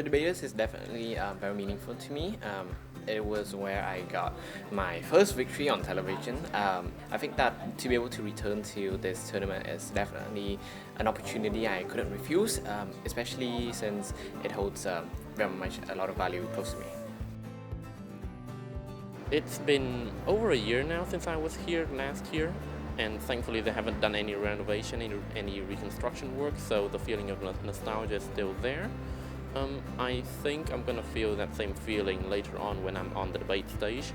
The Debaters is definitely very meaningful to me. It was where I got my first victory on television. I think that to be able to return to this tournament is definitely an opportunity I couldn't refuse, especially since it holds very much a lot of value close to me. It's been over a year now since I was here last year, and thankfully they haven't done any renovation, any reconstruction work, so the feeling of nostalgia is still there. I think I'm gonna feel that same feeling later on when I'm on the debate stage,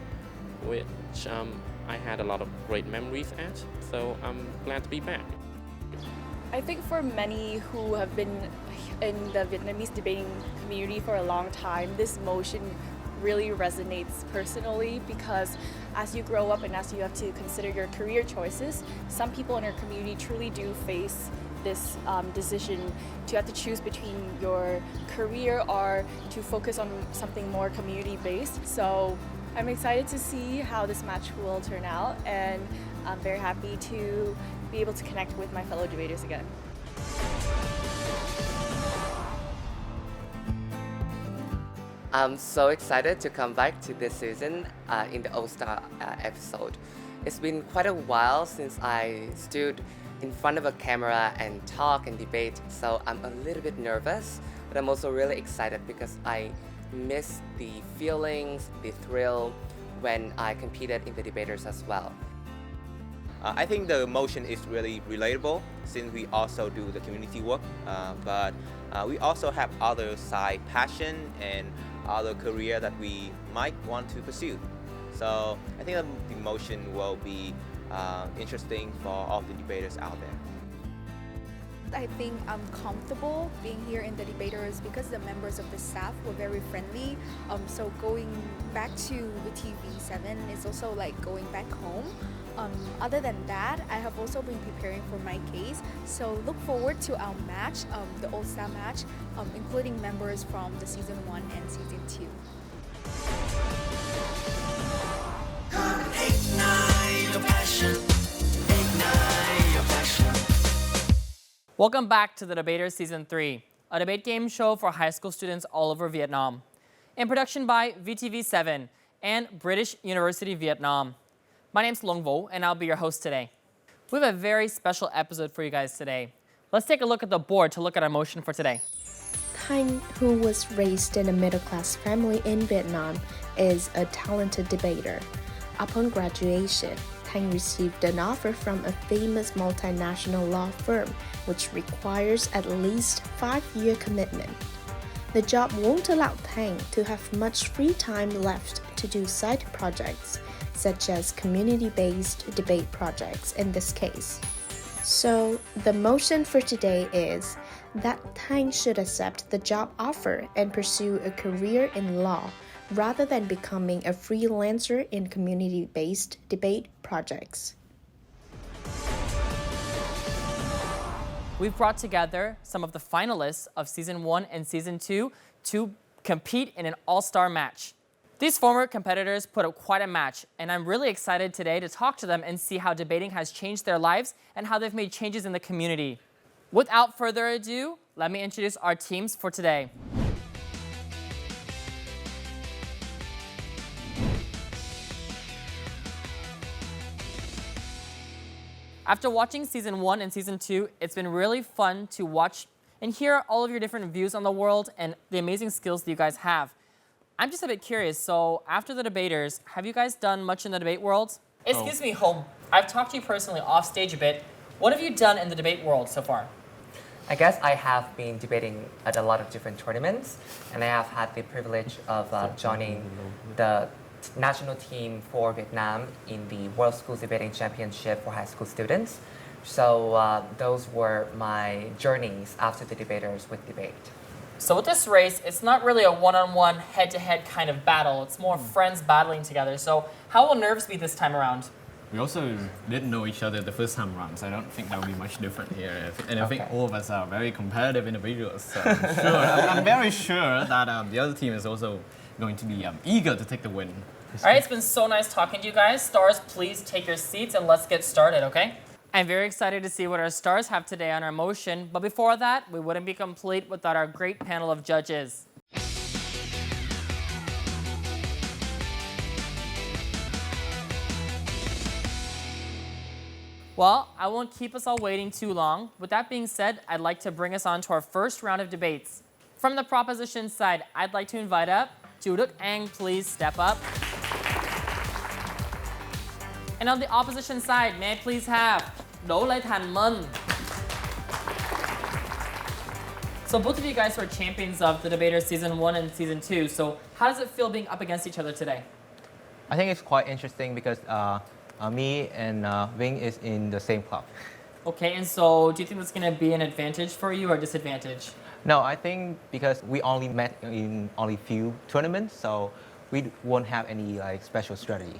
which I had a lot of great memories at, so I'm glad to be back. I think for many who have been in the Vietnamese debating community for a long time, this motion really resonates personally because as you grow up and as you have to consider your career choices, some people in our community truly do face this decision to have to choose between your career or to focus on something more community-based. So I'm excited to see how this match will turn out, and I'm very happy to be able to connect with my fellow debaters again. I'm so excited to come back to this season in the All-Star episode. It's been quite a while since I stood in front of a camera and talk and debate, so I'm a little bit nervous, but I'm also really excited because I miss the feelings, the thrill when I competed in the debaters as well. I think the motion is really relatable since we also do the community work, but we also have other side passion and other career that we might want to pursue. So I think the motion will be interesting for all the debaters out there. I think I'm comfortable being here in the debaters because the members of the staff were very friendly. So going back to VTV7 is also like going back home. Other than that, I have also been preparing for my case. So look forward to our match, the All-Star match, including members from the Season 1 and Season 2. Welcome back to The Debaters Season 3, a debate game show for high school students all over Vietnam. In production by VTV7 and British University Vietnam. My name's ŁNG and I'll be your host today. We have a very special episode for you guys today. Let's take a look at the board to look at our motion for today. Tranh, who was raised in a middle-class family in Vietnam, is a talented debater. Upon graduation, Tranh received an offer from a famous multinational law firm, which requires at least 5-year commitment. The job won't allow Tranh to have much free time left to do side projects, such as community-based debate projects in this case. So, the motion for today is that Tranh should accept the job offer and pursue a career in law rather than becoming a freelancer in community-based debate projects. We've brought together some of the finalists of Season 1 and Season 2 to compete in an all-star match. These former competitors put up quite a match, and I'm really excited today to talk to them and see how debating has changed their lives and how they've made changes in the community. Without further ado, let me introduce our teams for today. After watching Season 1 and Season 2, it's been really fun to watch and hear all of your different views on the world and the amazing skills that you guys have. I'm just a bit curious, so after the debaters, have you guys done much in the debate world? Excuse me, Home. I've talked to you personally off stage a bit. What have you done in the debate world so far? I guess I have been debating at a lot of different tournaments, and I have had the privilege of joining the national team for Vietnam in the World Schools Debating Championship for high school students. So those were my journeys after the debaters with debate. So with this race, it's not really a one-on-one, head-to-head kind of battle. It's more friends battling together. So how will nerves be this time around? We also didn't know each other the first time around, so I don't think that will be much different here. And I think all of us are very competitive individuals. So I'm very sure that the other team is also going to be eager to take the win. All right, it's been so nice talking to you guys. Stars, please take your seats and let's get started, okay? I'm very excited to see what our stars have today on our motion, but before that, we wouldn't be complete without our great panel of judges. Well, I won't keep us all waiting too long. With that being said, I'd like to bring us on to our first round of debates. From the proposition side, I'd like to invite up ~NG, please step up. And on the opposition side, may I please have TIểng. So both of you guys were champions of the Debaters Season 1 and Season 2. So how does it feel being up against each other today? I think it's quite interesting because me and Ving is in the same club. Okay, and so do you think that's going to be an advantage for you or disadvantage? No, I think because we only met in only few tournaments, so we won't have any special strategy.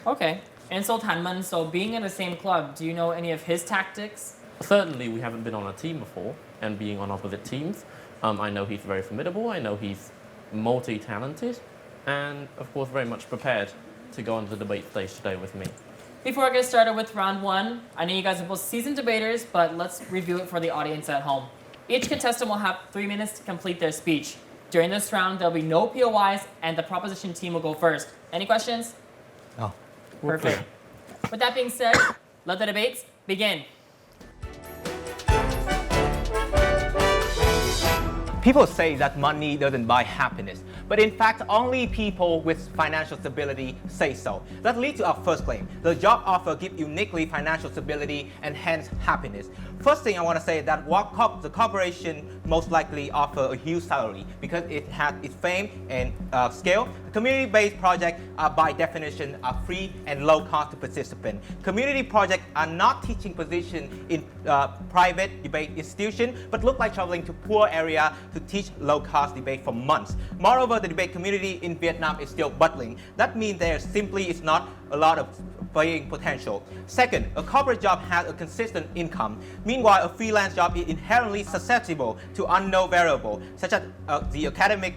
Okay, and so TIểng, so being in the same club, do you know any of his tactics? Certainly, we haven't been on a team before, and being on opposite teams, I know he's very formidable, I know he's multi-talented, and of course very much prepared to go on the debate stage today with me. Before I get started with round one, I know you guys are both seasoned debaters, but let's review it for the audience at home. Each contestant will have 3 minutes to complete their speech. During this round, there'll be no POIs, and the proposition team will go first. Any questions? No. Perfect. With that being said, let the debates begin. People say that money doesn't buy happiness, but in fact, only people with financial stability say so. That leads to our first claim. The job offer gives uniquely financial stability and hence happiness. First thing I want to say is that the corporation most likely offer a huge salary because it has its fame and scale. The community-based projects are by definition are free and low cost to participants. Community projects are not teaching position in private debate institution, but look like traveling to poor area to teach low-cost debate for months. Moreover, the debate community in Vietnam is still budding. That means there simply is not a lot of paying potential. Second, a corporate job has a consistent income. Meanwhile, a freelance job is inherently susceptible to unknown variables, such as the academic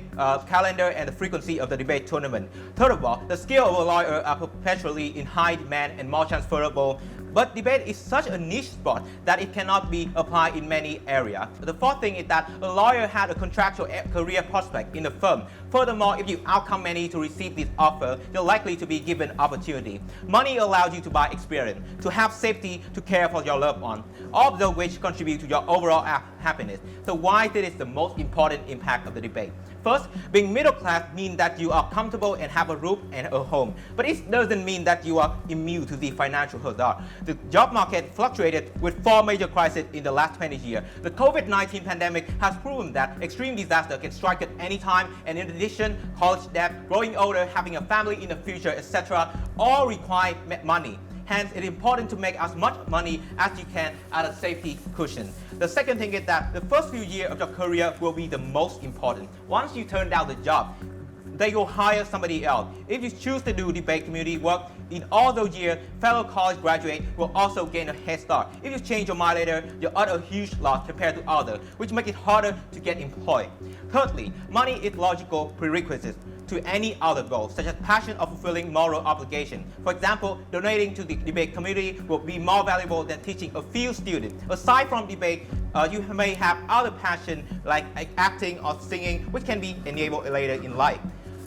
calendar and the frequency of the debate tournament. Third of all, the skills of a lawyer are perpetually in high demand and more transferable. But debate is such a niche sport that it cannot be applied in many areas. The fourth thing is that a lawyer has a contractual career prospect in the firm. Furthermore, if you outcome many to receive this offer, you're likely to be given opportunity. Money allows you to buy experience, to have safety, to care for your loved one, all of those which contribute to your overall happiness. So why this is the most important impact of the debate? First, being middle class means that you are comfortable and have a roof and a home. But it doesn't mean that you are immune to the financial hazard. The job market fluctuated with 4 major crises in the last 20 years. The COVID-19 pandemic has proven that extreme disaster can strike at any time, and in addition, college debt, growing older, having a family in the future, etc., all require money. Hence, it is important to make as much money as you can as a safety cushion. The second thing is that the first few years of your career will be the most important. Once you turn down the job, they will hire somebody else. If you choose to do debate community work, in all those years, fellow college graduates will also gain a head start. If you change your mind later, you're at a huge loss compared to others, which makes it harder to get employed. Thirdly, money is logical prerequisite to any other goal, such as passion or fulfilling moral obligation. For example, donating to the debate community will be more valuable than teaching a few students. Aside from debate, you may have other passion like acting or singing, which can be enabled later in life.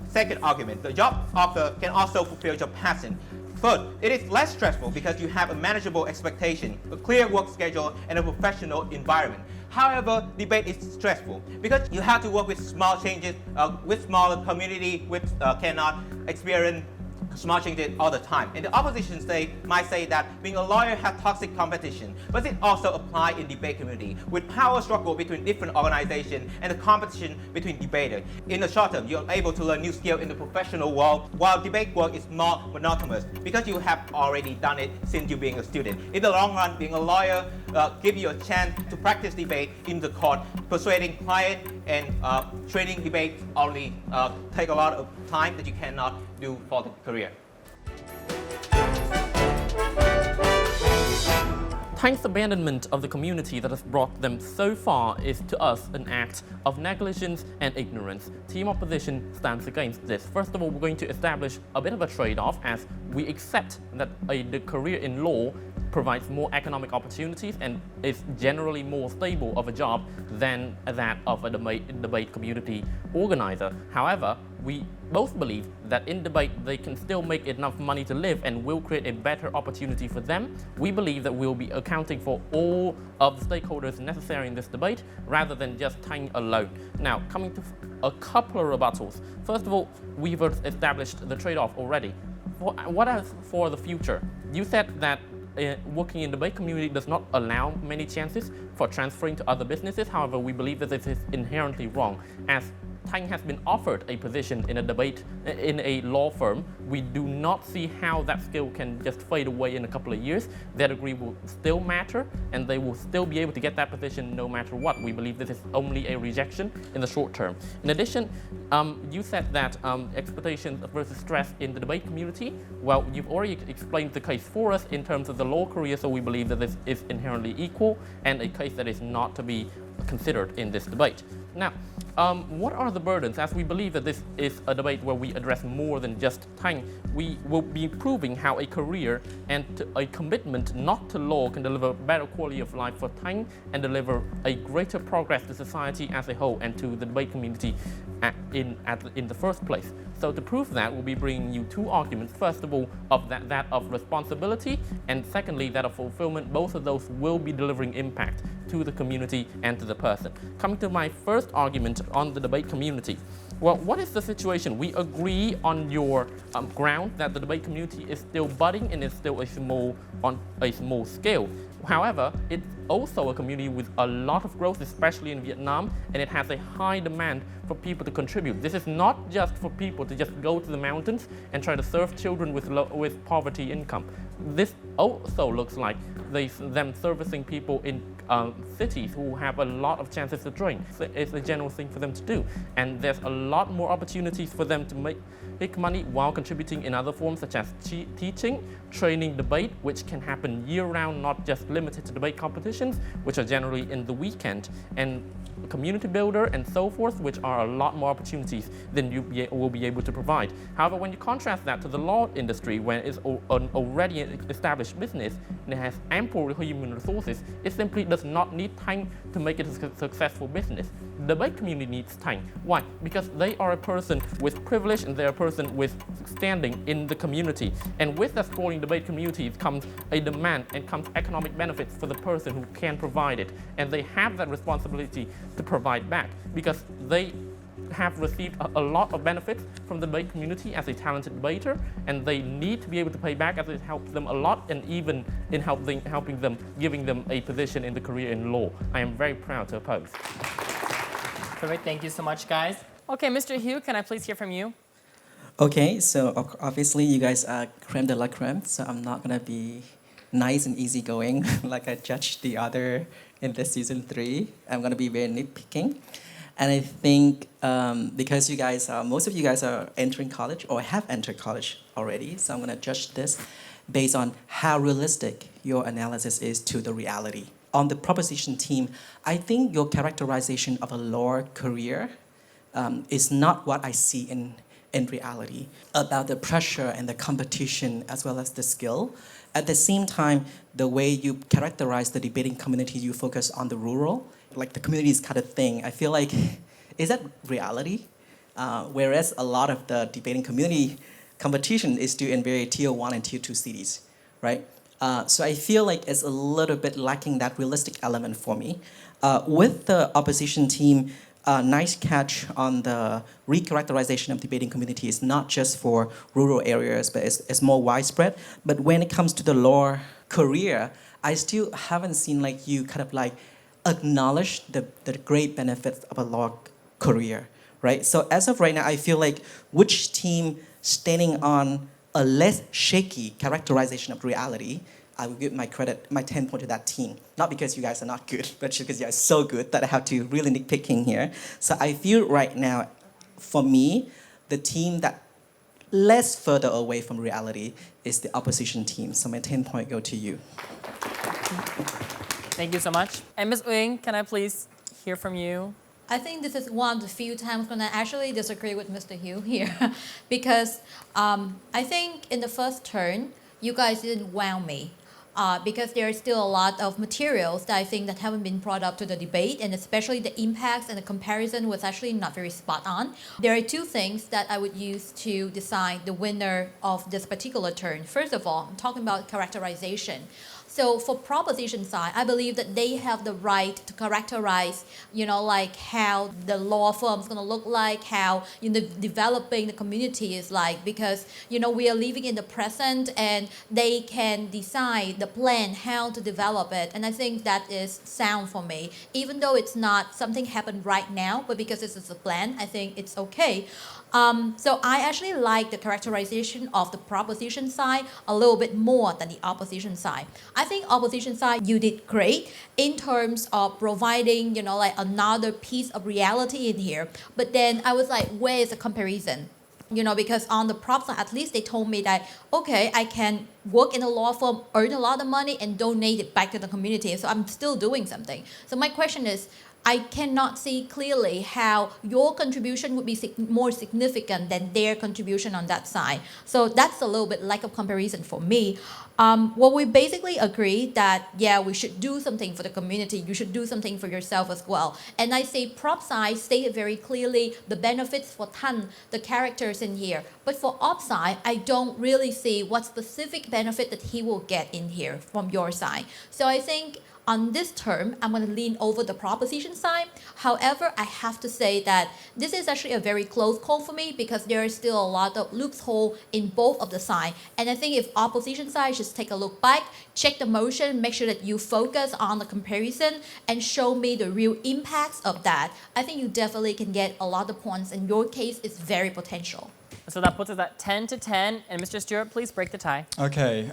Second argument, the job offer can also fulfill your passion. Third, it is less stressful because you have a manageable expectation, a clear work schedule, and a professional environment. However, debate is stressful because you have to work with small changes, with smaller community, which cannot experience small changes all the time. And the opposition might say that being a lawyer has toxic competition, but it also applies in debate community with power struggle between different organizations and the competition between debaters. In the short term, you're able to learn new skills in the professional world, while debate work is more monotonous because you have already done it since you being a student. In the long run, being a lawyer gives you a chance to practice debate in the court, persuading clients, and training debate only take a lot of time that you cannot do for the career. Thanks abandonment of the community that has brought them so far is to us an act of negligence and ignorance. Team opposition stands against this. First of all, we're going to establish a bit of a trade-off as we accept that a career in law provides more economic opportunities and is generally more stable of a job than that of a debate community organizer. However, we both believe that in debate they can still make enough money to live and will create a better opportunity for them. We believe that we'll be accounting for all of the stakeholders necessary in this debate rather than just TIòng alone. Now, coming to a couple of rebuttals. First of all, we've established the trade-off already. What else for the future? You said that working in the debate community does not allow many chances for transferring to other businesses. However, we believe that this is inherently wrong. As TIòng has been offered a position in a debate in a law firm, we do not see how that skill can just fade away in a couple of years. Their degree will still matter and they will still be able to get that position no matter what. We believe this is only a rejection in the short term. In addition, you said that expectations versus stress in the debate community. Well, you've already explained the case for us in terms of the law career, so we believe that this is inherently equal and a case that is not to be considered in this debate. Now, what are the burdens? As we believe that this is a debate where we address more than just TIòng, we will be proving how a career and a commitment not to law can deliver better quality of life for TIòng and deliver a greater progress to society as a whole and to the debate community in the first place. So to prove that, we'll be bringing you two arguments. First of all, of that of responsibility, and secondly, that of fulfillment. Both of those will be delivering impact to the community and to the person. Coming to my first argument on the debate community. Well, what is the situation? We agree on your ground that the debate community is still budding and is still on a small scale. However, it's also a community with a lot of growth, especially in Vietnam, and it has a high demand for people to contribute. This is not just for people to just go to the mountains and try to serve children with poverty income. This also looks like them servicing people in cities who have a lot of chances to join. So it's a general thing for them to do. And there's a lot more opportunities for them to make money while contributing in other forms such as teaching, training, debate, which can happen year-round, not just limited to debate competitions, which are generally in the weekend, and community builder and so forth, which are a lot more opportunities than you will be able to provide. However, when you contrast that to the law industry, when it's an already established business and it has ample human resources, it simply does not need TIòng to make it a successful business. The debate community needs TIòng. Why? Because they are a person with privilege and they're a person with standing in the community. And with the sprawling debate community comes a demand and comes economic benefits for the person who can provide it. And they have that responsibility to provide back because they have received a lot of benefits from the debate community as a talented debater, and they need to be able to pay back as it helps them a lot, and even in helping them, giving them a position in the career in law. I am very proud to oppose. Perfect, thank you so much, guys. Okay, Mr. Hugh, can I please hear from you? Okay, so obviously you guys are creme de la creme, so I'm not gonna be nice and easygoing like I judged the other in this season 3. I'm gonna be very nitpicking. And I think because you guys most of you guys are entering college or have entered college already, so I'm gonna judge this based on how realistic your analysis is to the reality. On the proposition team, I think your characterization of a law career is not what I see in reality, about the pressure and the competition as well as the skill. At the same time, the way you characterize the debating community, you focus on the rural, like the communities kind of thing. I feel like, is that reality? Whereas a lot of the debating community competition is still in very tier 1 and tier 2 cities, right? So I feel like it's a little bit lacking that realistic element for me. With the opposition team, nice catch on the recharacterization of debating community is not just for rural areas, but it's more widespread. But when it comes to the law career, I still haven't seen like you kind of like acknowledge the great benefits of a law career, right? So as of right now, I feel like which team standing on a less shaky characterization of reality, I will give my credit, my 10 point to that team. Not because you guys are not good, but just because you guys are so good that I have to really nitpicking here. So I feel right now, for me, the team that less further away from reality is the opposition team. So my 10 point go to you. Thank you so much. And Ms. Uing, can I please hear from you? I think this is one of the few times when I actually disagree with Mr. Hugh here because I think in the first turn, you guys didn't wow me. because there are still a lot of materials that I think that haven't been brought up to the debate, and especially the impacts and the comparison was actually not very spot on. There are two things that I would use to decide the winner of this particular turn. First of all, I'm talking about characterization. So for proposition side, I believe that they have the right to characterize, like how the law firm is going to look like, how developing the community is like, because we are living in the present and they can decide the plan how to develop it, and I think that is sound for me. Even though it's not something happened right now, but because this is a plan, I think it's okay. So I actually like the characterization of the proposition side a little bit more than the opposition side. I think opposition side, you did great in terms of providing, like another piece of reality in here. But then I was like, where is the comparison? Because on the prop side, at least they told me that, okay, I can work in a law firm, earn a lot of money, and donate it back to the community. So I'm still doing something. So my question is, I cannot see clearly how your contribution would be more significant than their contribution on that side. So that's a little bit lack of comparison for me. Well, we basically agree that, yeah, we should do something for the community. You should do something for yourself as well. And I say prop side stated very clearly the benefits for TIionG, the characters in here. But for op side, I don't really see what specific benefit that he will get in here from your side. So I think on this term, I'm going to lean over the proposition side. However, I have to say that this is actually a very close call for me because there is still a lot of loophole in both of the sides. And I think if opposition side, just take a look back, check the motion, make sure that you focus on the comparison and show me the real impacts of that. I think you definitely can get a lot of points, and your case is very potential. So that puts us at 10-10. And Mr. Stewart, please break the tie. Okay.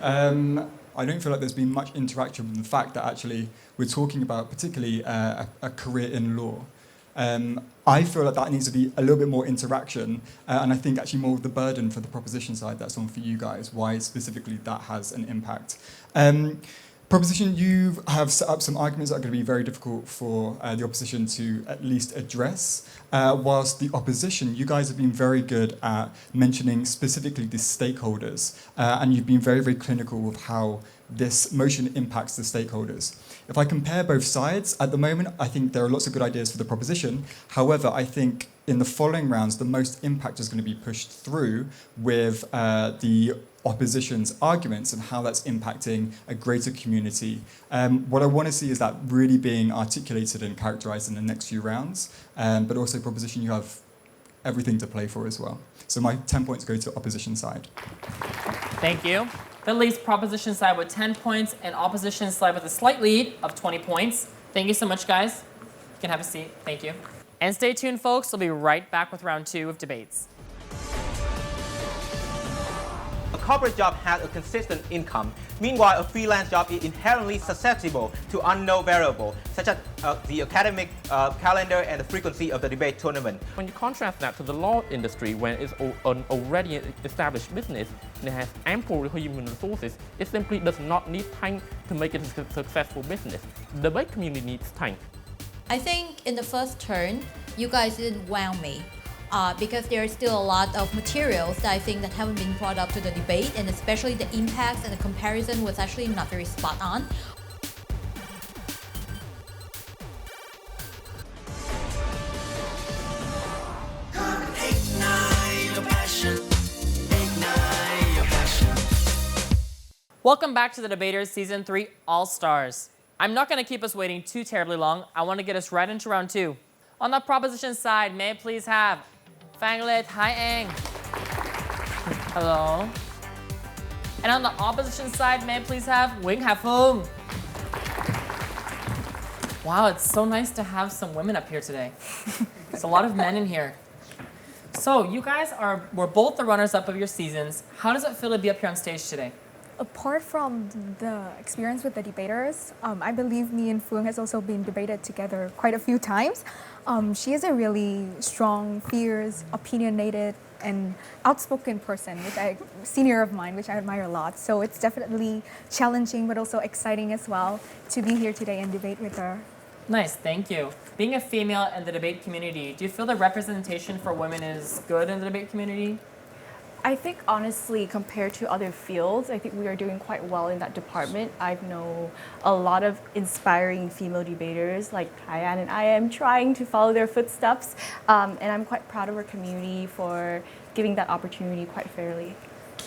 I don't feel like there's been much interaction with the fact that actually we're talking about particularly a career in law. I feel like that needs to be a little bit more interaction, and I think actually more of the burden for the proposition side that's on for you guys, why specifically that has an impact. Proposition, you have set up some arguments that are going to be very difficult for the opposition to at least address, whilst the opposition, you guys have been very good at mentioning specifically the stakeholders, and you've been very, very clinical with how this motion impacts the stakeholders. If I compare both sides, at the moment, I think there are lots of good ideas for the proposition. However, I think in the following rounds, the most impact is going to be pushed through with the opposition's arguments and how that's impacting a greater community. What I want to see is that really being articulated and characterized in the next few rounds, but also proposition, you have everything to play for as well. So my 10 points go to opposition side. Thank you. That leaves proposition side with 10 points and opposition side with a slight lead of 20 points. Thank you so much, guys. You can have a seat. Thank you. And stay tuned, folks. We'll be right back with round 2 of debates. A corporate job has a consistent income. Meanwhile, a freelance job is inherently susceptible to unknown variables, such as the academic calendar and the frequency of the debate tournament. When you contrast that to the law industry, when it's an already established business and it has ample human resources, it simply does not need time to make it a successful business. The debate community needs time. I think in the first turn, you guys didn't wow me. Because there are still a lot of materials that I think that haven't been brought up to the debate, and especially the impacts and the comparison was actually not very spot on. Welcome back to the Debaters Season 3 All-Stars. I'm not going to keep us waiting too terribly long. I want to get us right into round 2. On the proposition side, may I please have Phang Lê Thái Anh. Hello. And on the opposition side, may I please have Nguyễn Hà Phương. Wow, it's so nice to have some women up here today. There's a lot of men in here. So you guys were both the runners-up of your seasons. How does it feel to be up here on stage today? Apart from the experience with the debaters, I believe me and Phương has also been debated together quite a few times. She is a really strong, fierce, opinionated, and outspoken person, senior of mine, which I admire a lot. So it's definitely challenging, but also exciting as well to be here today and debate with her. Nice, thank you. Being a female in the debate community, do you feel the representation for women is good in the debate community? I think honestly, compared to other fields, I think we are doing quite well in that department. I know a lot of inspiring female debaters like Diane, and I am trying to follow their footsteps. And I'm quite proud of our community for giving that opportunity quite fairly.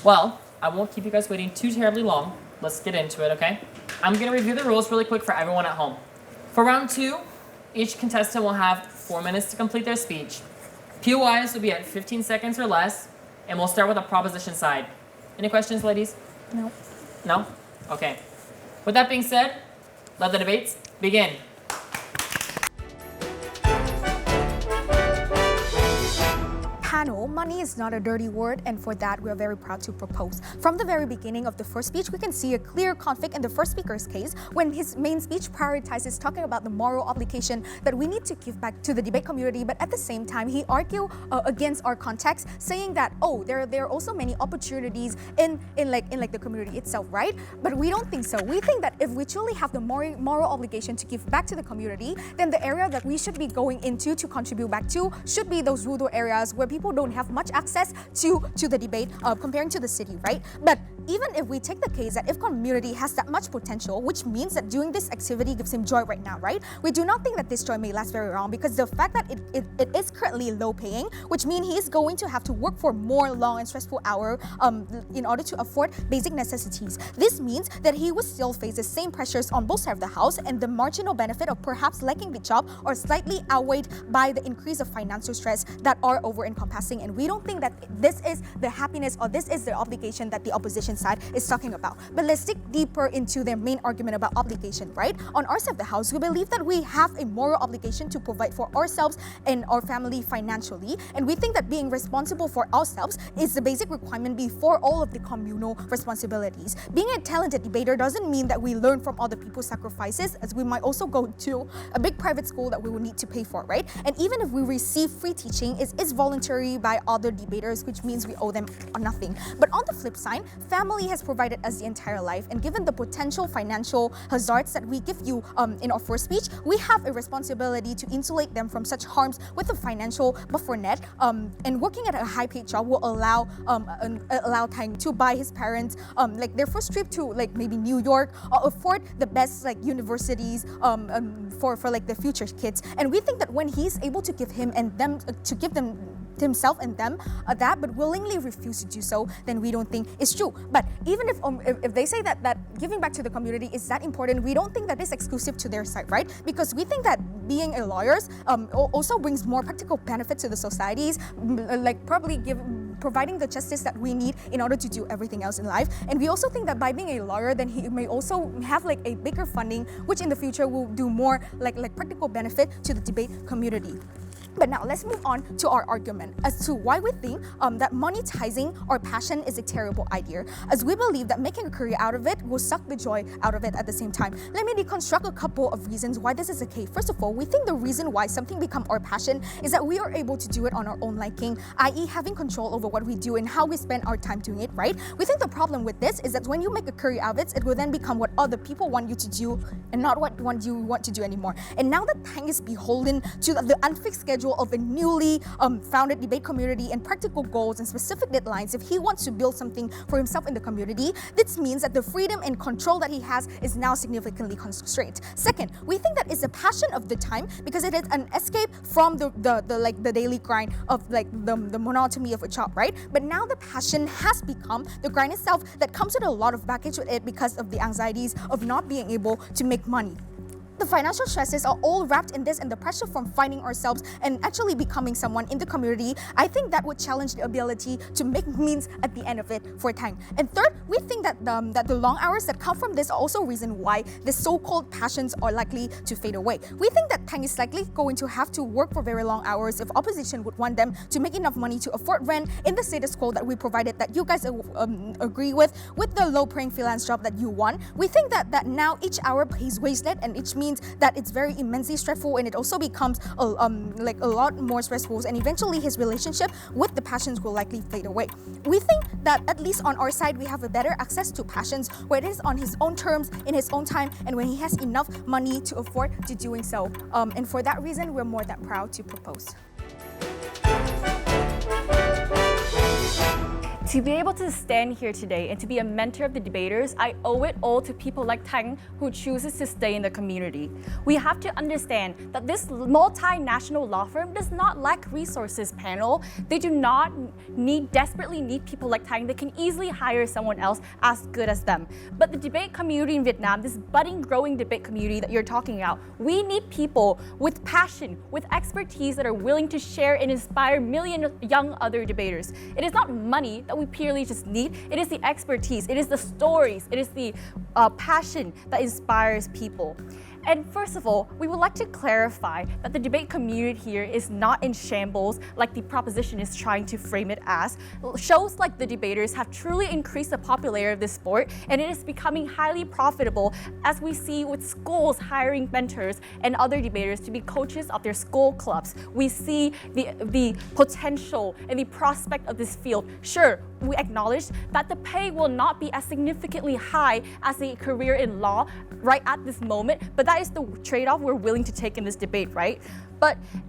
Well, I won't keep you guys waiting too terribly long. Let's get into it, okay? I'm gonna review the rules really quick for everyone at home. For round 2, each contestant will have 4 minutes to complete their speech. POIs will be at 15 seconds or less, and we'll start with the proposition side. Any questions, ladies? No. No? Okay. With that being said, let the debates begin. Panel, money is not a dirty word, and for that we are very proud to propose. From the very beginning of the first speech, we can see a clear conflict in the first speaker's case when his main speech prioritizes talking about the moral obligation that we need to give back to the debate community, but at the same time he argued against our context, saying that there are also many opportunities in the community itself, right? But we don't think so. We think that if we truly have the moral obligation to give back to the community, then the area that we should be going into to contribute back to should be those rural areas where people don't have much access to the debate comparing to the city, right? But even if we take the case that if community has that much potential, which means that doing this activity gives him joy right now, right? We do not think that this joy may last very long because the fact that it is currently low paying, which means he is going to have to work for more long and stressful hours in order to afford basic necessities. This means that he will still face the same pressures on both sides of the house, and the marginal benefit of perhaps lacking the job or slightly outweighed by the increase of financial stress that are over encompassing. And we don't think that this is the happiness or this is the obligation that the opposition side is talking about. But let's dig deeper into their main argument about obligation, right? On our side of the house, we believe that we have a moral obligation to provide for ourselves and our family financially, and we think that being responsible for ourselves is the basic requirement before all of the communal responsibilities. Being a talented debater doesn't mean that we learn from other people's sacrifices, as we might also go to a big private school that we will need to pay for, right? And even if we receive free teaching, it's voluntary by other debaters, which means we owe them nothing. But on the flip side, family has provided us the entire life, and given the potential financial hazards that we give you in our first speech, we have a responsibility to insulate them from such harms with a financial buffer net. And working at a high-paid job will allow Tranh to buy his parents their first trip to maybe New York, or afford the best universities for the future kids. And we think that when he's able to give him and them to give them himself and them that, but willingly refuse to do so, then we don't think it's true. But even if they say that giving back to the community is that important, we don't think that is exclusive to their side, right? Because we think that being a lawyer also brings more practical benefit to the societies, probably providing the justice that we need in order to do everything else in life. And we also think that by being a lawyer, then he may also have a bigger funding, which in the future will do more practical benefit to the debate community. But now let's move on to our argument as to why we think that monetizing our passion is a terrible idea, as we believe that making a career out of it will suck the joy out of it at the same time. Let me deconstruct a couple of reasons why this is the case. First of all, we think the reason why something becomes our passion is that we are able to do it on our own liking, i.e. having control over what we do and how we spend our time doing it, right? We think the problem with this is that when you make a career out of it, it will then become what other people want you to do and not what you want to do anymore. And now that Tranh is beholden to the unfixed schedule of a newly founded debate community and practical goals and specific deadlines, if he wants to build something for himself in the community, this means that the freedom and control that he has is now significantly constrained. Second, we think that it's a passion of the time because it is an escape from the daily grind of the monotony of a job, right? But now the passion has become the grind itself that comes with a lot of baggage with it because of the anxieties of not being able to make money. The financial stresses are all wrapped in this, and the pressure from finding ourselves and actually becoming someone in the community, I think that would challenge the ability to make means at the end of it for Tranh. And third, we think that the long hours that come from this are also a reason why the so-called passions are likely to fade away. We think that Tranh is likely going to have to work for very long hours if opposition would want them to make enough money to afford rent in the status quo that we provided, that you guys agree with the low-paying freelance job that you want. We think that now each hour pays wasted, and each means that it's very immensely stressful, and it also becomes a lot more stressful, and eventually his relationship with the passions will likely fade away. We think that at least on our side we have a better access to passions where it is on his own terms, in his own time, and when he has enough money to afford to doing so. And for that reason, we're more than proud to propose. To be able to stand here today and to be a mentor of the debaters, I owe it all to people like Tranh who chooses to stay in the community. We have to understand that this multinational law firm does not lack resources, panel. They do not desperately need people like Tranh. They can easily hire someone else as good as them. But the debate community in Vietnam, this budding, growing debate community that you're talking about, we need people with passion, with expertise that are willing to share and inspire millions of young other debaters. It is not money that we purely just need. It is the expertise, it is the stories, it is the passion that inspires people. And first of all, we would like to clarify that the debate community here is not in shambles like the proposition is trying to frame it as. Shows like The Debaters have truly increased the popularity of this sport, and it is becoming highly profitable as we see with schools hiring mentors and other debaters to be coaches of their school clubs. We see the potential and the prospect of this field. Sure, we acknowledge that the pay will not be as significantly high as a career in law right at this moment, but that is the trade-off we're willing to take in this debate, right?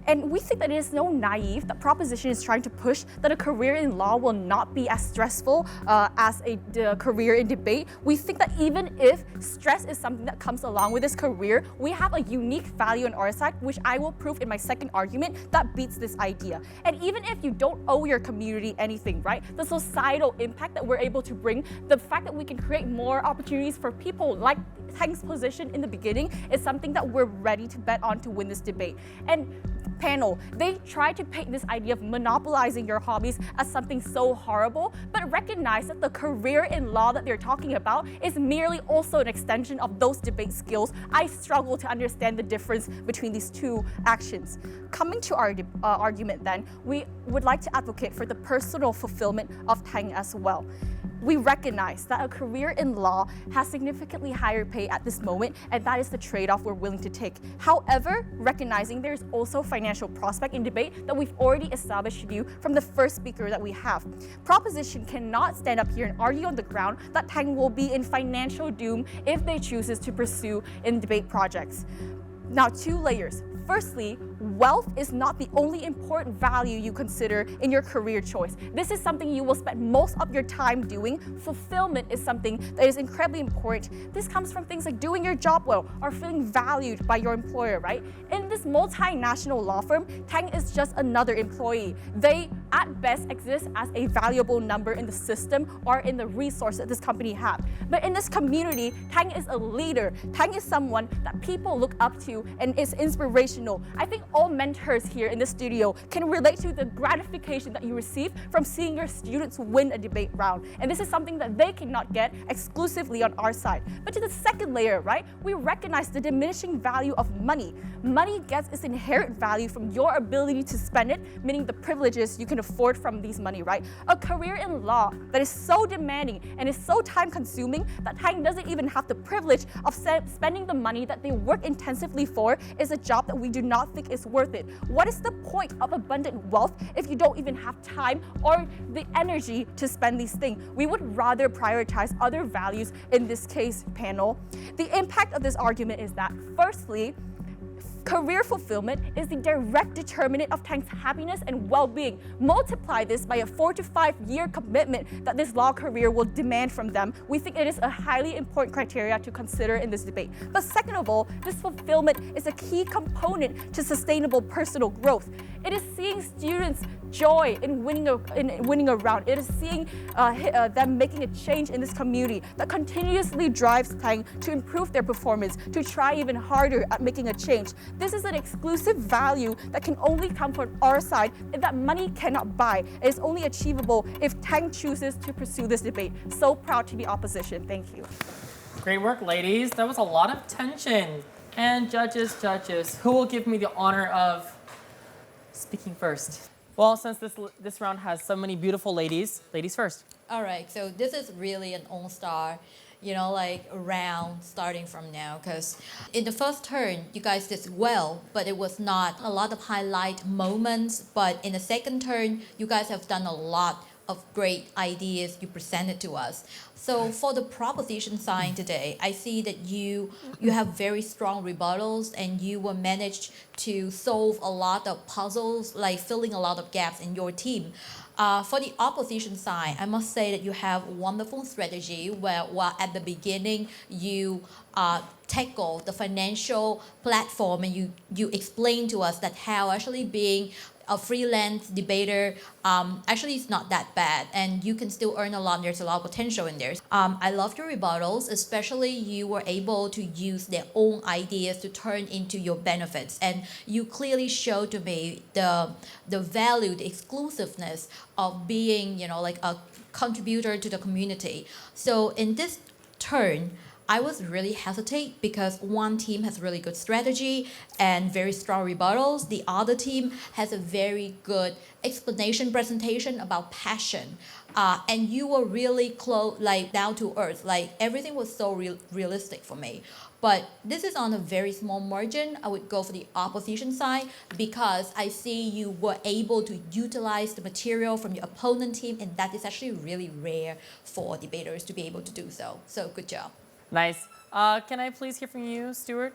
And we think that it is so naive that proposition is trying to push that a career in law will not be as stressful as a career in debate. We think that even if stress is something that comes along with this career, we have a unique value on our side, which I will prove in my second argument, that beats this idea. And even if you don't owe your community anything, right? The societal impact that we're able to bring, the fact that we can create more opportunities for people like Thanh's position in the beginning is something that we're ready to bet on to win this debate. And panel, they try to paint this idea of monopolizing your hobbies as something so horrible, but recognize that the career in law that they're talking about is merely also an extension of those debate skills. I struggle to understand the difference between these two actions. Coming to our argument then, we would like to advocate for the personal fulfillment of Tranh as well. We recognize that a career in law has significantly higher pay at this moment, and that is the trade-off we're willing to take. However, recognizing there's also financial prospect in debate that we've already established to you from the first speaker that we have. Proposition cannot stand up here and argue on the ground that Tranh will be in financial doom if they chooses to pursue in debate projects. Now, two layers. Firstly, wealth is not the only important value you consider in your career choice. This is something you will spend most of your time doing. Fulfillment is something that is incredibly important. This comes from things like doing your job well or feeling valued by your employer, right? In this multinational law firm, Tranh is just another employee. They, at best, exist as a valuable number in the system or in the resource that this company has. But in this community, Tranh is a leader. Tranh is someone that people look up to and is inspirational. I think all mentors here in the studio can relate to the gratification that you receive from seeing your students win a debate round. And this is something that they cannot get exclusively on our side. But to the second layer, right, we recognize the diminishing value of money. Money gets its inherent value from your ability to spend it, meaning the privileges you can afford from these money, right? A career in law that is so demanding and is so time-consuming that Tranh doesn't even have the privilege of spending the money that they work intensively for is a job that we do not think is worth it. What is the point of abundant wealth if you don't even have time or the energy to spend these things? We would rather prioritize other values in this case, panel. The impact of this argument is that, firstly, career fulfillment is the direct determinant of Thanh's happiness and well-being. Multiply this by a 4 to 5 year commitment that this law career will demand from them. We think it is a highly important criteria to consider in this debate. But second of all, this fulfillment is a key component to sustainable personal growth. It is seeing students joy in winning a round. It is seeing them making a change in this community that continuously drives Tranh to improve their performance, to try even harder at making a change. This is an exclusive value that can only come from our side and that money cannot buy. It is only achievable if Tranh chooses to pursue this debate. So proud to be opposition. Thank you. Great work, ladies. That was a lot of tension. And judges, who will give me the honor of speaking first? Well, since this round has so many beautiful ladies first. All right, so this is really an all-star, round starting from now, because in the first turn, you guys did well, but it was not a lot of highlight moments. But in the second turn, you guys have done a lot of great ideas you presented to us. So for the proposition side today, I see that you have very strong rebuttals and you will manage to solve a lot of puzzles, like filling a lot of gaps in your team. For the opposition side, I must say that you have wonderful strategy where while at the beginning you tackle the financial platform and you explain to us that how actually being a freelance debater actually is not that bad and you can still earn a lot. There's a lot of potential in there. I love your rebuttals, especially you were able to use their own ideas to turn into your benefits, and you clearly showed to me the value, the exclusiveness of being, you know, like a contributor to the community. So in this turn, I was really hesitate because one team has really good strategy and very strong rebuttals. The other team has a very good explanation presentation about passion. And you were really close, like down to earth. Like everything was so realistic for me. But this is on a very small margin. I would go for the opposition side because I see you were able to utilize the material from your opponent team, and that is actually really rare for debaters to be able to do so. So good job. Nice. Can I please hear from you, Stuart?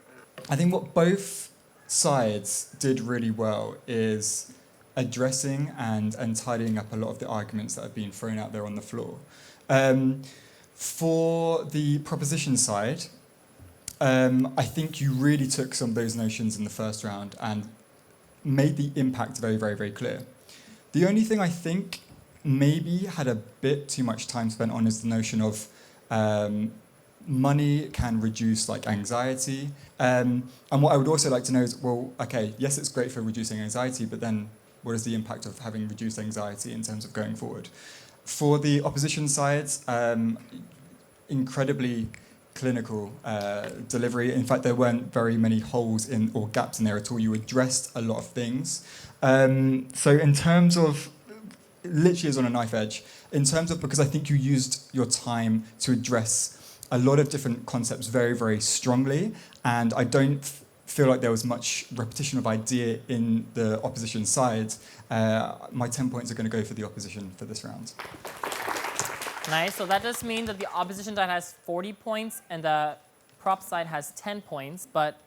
I think what both sides did really well is addressing and tidying up a lot of the arguments that have been thrown out there on the floor. For the proposition side, I think you really took some of those notions in the first round and made the impact very, very, very clear. The only thing I think maybe had a bit too much time spent on is the notion of money can reduce like anxiety. And what I would also like to know is, well, okay, yes, it's great for reducing anxiety, but then what is the impact of having reduced anxiety in terms of going forward? For the opposition side, incredibly clinical delivery. In fact, there weren't very many holes in or gaps in there at all. You addressed a lot of things. So in terms of, literally is on a knife edge, in terms of, because I think you used your time to address a lot of different concepts very, very strongly, and I don't feel like there was much repetition of idea in the opposition side. My 10 points are going to go for the opposition for this round. Nice. So that does mean that the opposition side has 40 points and the prop side has 10 points, but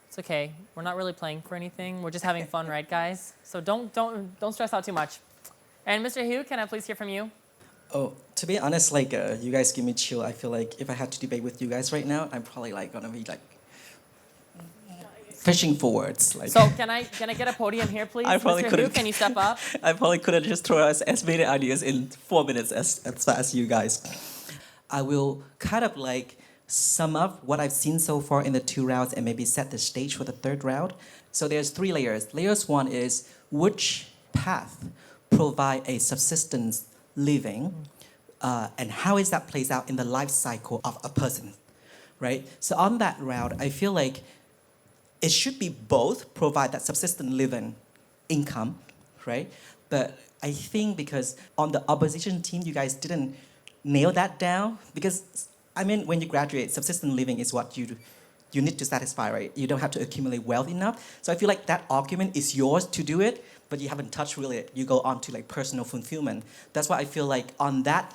it's okay. We're not really playing for anything. We're just having fun, right, guys? So don't stress out too much. And Mr. Hugh, can I please hear from you? Oh, to be honest, like you guys give me chill. I feel like if I had to debate with you guys right now, I'm probably like gonna be like fishing for words. Like. So can I get a podium here, please? I probably Mr. Hugh, can you step up? I probably couldn't just throw us as many ideas in 4 minutes as fast as you guys. I will kind of like sum up what I've seen so far in the 2 rounds and maybe set the stage for the 3rd round. So there's 3 layers. Layers 1 is which path provide a subsistence living, and how is that plays out in the life cycle of a person, right? So on that route, I feel like it should be both provide that subsistence living income, right? But I think because on the opposition team, you guys didn't nail that down, because I mean, when you graduate, subsistence living is what you need to satisfy, right? You don't have to accumulate wealth enough. So I feel like that argument is yours to do it, but you haven't touched really it. You go on to like personal fulfillment. That's why I feel like on that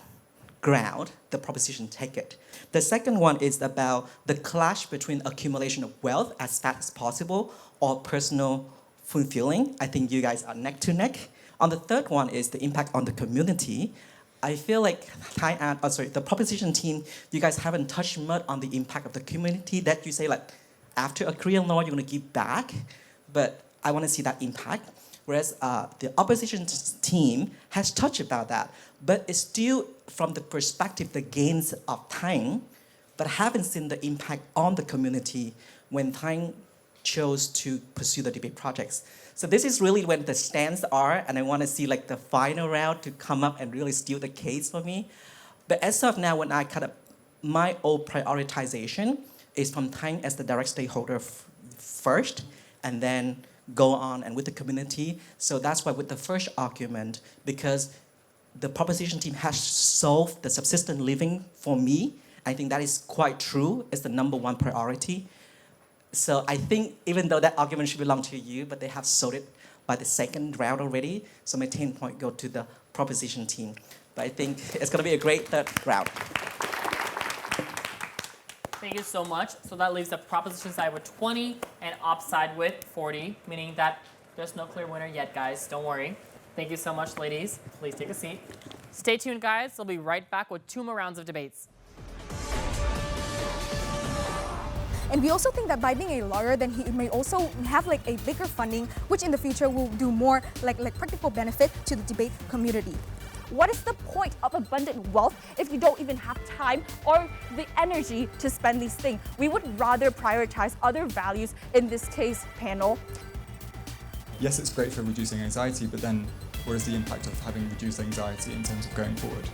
ground, the proposition take it. The second one is about the clash between accumulation of wealth as fast as possible or personal fulfilling. I think you guys are neck to neck. On the third one is the impact on the community. I feel like the proposition team, you guys haven't touched much on the impact of the community that you say like, after a Korean law, you're gonna give back, but I wanna see that impact. Whereas the opposition team has touched about that, but it's still from the perspective, the gains of TIङ, but haven't seen the impact on the community when TIङ chose to pursue the debate projects. So this is really when the stands are, and I want to see like the final round to come up and really steal the case for me. But as of now, when I kind of, my own prioritization is from TIङ as the direct stakeholder first, and then go on and with the community. So that's why with the first argument, because the proposition team has solved the subsistence living for me, I think that is quite true. It's the #1 priority. So I think even though that argument should belong to you, but they have sold it by the second round already. So my 10 points go to the proposition team. But I think it's going to be a great third round. Thank you so much. So that leaves the proposition side with 20 and op side with 40, meaning that there's no clear winner yet, guys. Don't worry. Thank you so much, ladies. Please take a seat. Stay tuned, guys. We'll be right back with 2 more rounds of debates. And we also think that by being a lawyer, then he may also have like a bigger funding, which in the future will do more like practical benefit to the debate community. What is the point of abundant wealth if you don't even have time or the energy to spend these things? We would rather prioritize other values in this case, panel. Yes, it's great for reducing anxiety, but then what is the impact of having reduced anxiety in terms of going forward?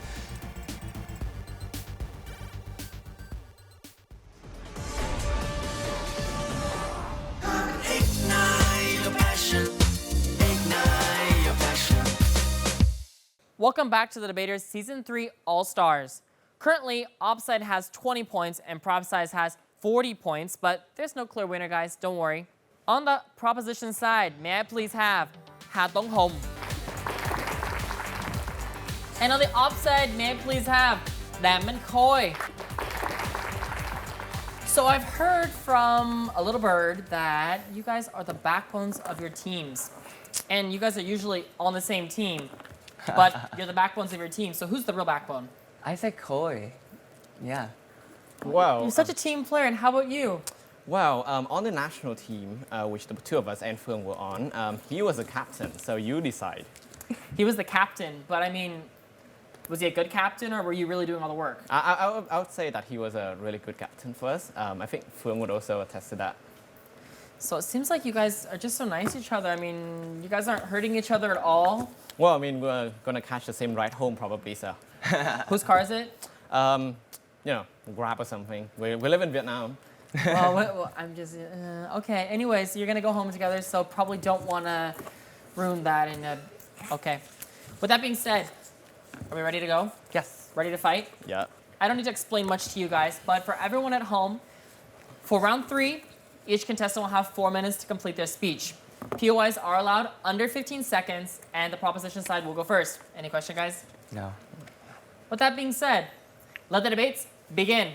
Welcome back to the Debaters Season 3 All-Stars. Currently, op side has 20 points and prop side has 40 points, but there's no clear winner, guys. Don't worry. On the proposition side, may I please have Ha Tong Hom. And on the op side, may I please have Dam and Khoi. So I've heard from a little bird that you guys are the backbones of your teams. And you guys are usually on the same team. But you're the backbones of your team, so who's the real backbone? I say Khoi. Yeah. Well, You're such a team player, and how about you? well, on the national team, which the two of us and Phương were on, he was a captain, so you decide. He was the captain, but I mean, was he a good captain, or were you really doing all the work? I would say that he was a really good captain for us. I think Phương would also attest to that. So it seems like you guys are just so nice to each other. I mean, you guys aren't hurting each other at all. Well, I mean, we're going to catch the same ride home probably, so. Whose car is it? You know, Grab or something. We live in Vietnam. Well, I'm just, okay. Anyways, you're going to go home together, so probably don't want to ruin that. Okay. With that being said, are we ready to go? Yes. Ready to fight? Yeah. I don't need to explain much to you guys, but for everyone at home, for round 3, each contestant will have 4 minutes to complete their speech. POIs are allowed under 15 seconds, and the proposition side will go first. Any question, guys? No. With that being said, let the debates begin.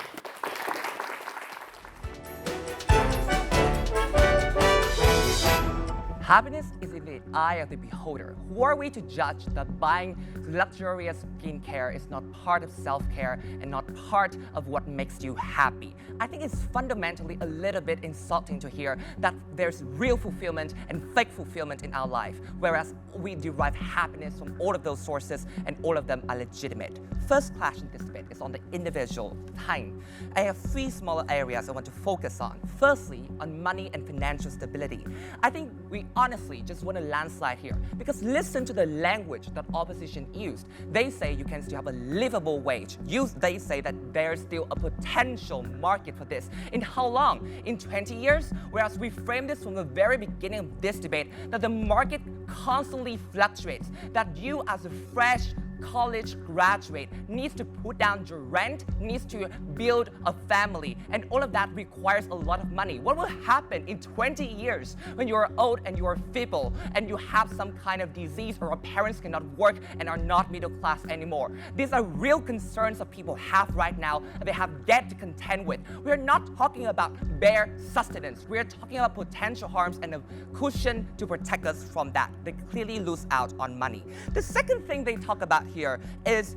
Happiness is in the eye of the beholder. Who are we to judge that buying luxurious skincare is not part of self-care and not part of what makes you happy? I think it's fundamentally a little bit insulting to hear that there's real fulfillment and fake fulfillment in our life, whereas we derive happiness from all of those sources and all of them are legitimate. First clash in this debate is on the individual time. I have 3 smaller areas I want to focus on. Firstly, on money and financial stability. I think we honestly just want a landslide here because listen to the language that opposition used. They say you can still have a livable wage. They say that there's still a potential market for this. In how long? In 20 years? Whereas we framed this from the very beginning of this debate that the market constantly fluctuates, that you as a fresh college graduate needs to put down your rent, needs to build a family, and all of that requires a lot of money. What will happen in 20 years when you are old and you are feeble and you have some kind of disease or your parents cannot work and are not middle class anymore? These are real concerns that people have right now that they have yet to contend with. We are not talking about bare sustenance. We are talking about potential harms and a cushion to protect us from that. They clearly lose out on money. The second thing they talk about here is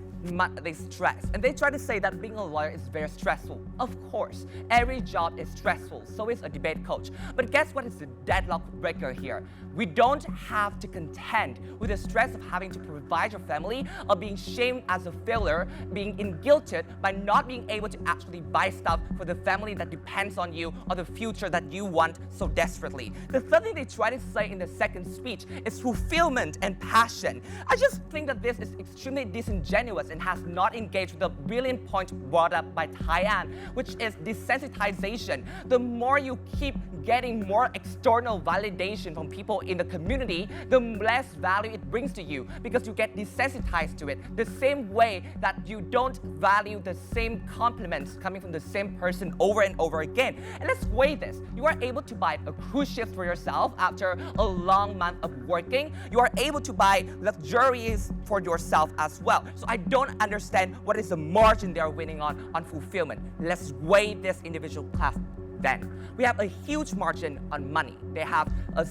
they stress, and they try to say that being a lawyer is very stressful. Of course, every job is stressful, so is a debate coach. But guess what is the deadlock breaker here? We don't have to contend with the stress of having to provide your family, or being shamed as a failure, being guilted by not being able to actually buy stuff for the family that depends on you or the future that you want so desperately. The third thing they try to say in the second speech is fulfillment and passion. I just think that this is extremely extremely disingenuous and has not engaged with the brilliant point brought up by TIan, which is desensitization. The more you keep getting more external validation from people in the community, the less value it brings to you because you get desensitized to it. The same way that you don't value the same compliments coming from the same person over and over again. And let's weigh this. You are able to buy a cruise ship for yourself after a long month of working. You are able to buy luxuries for yourself as well. So I don't understand what is the margin they are winning on fulfillment. Let's weigh this individual class then. We have a huge margin on money. They have a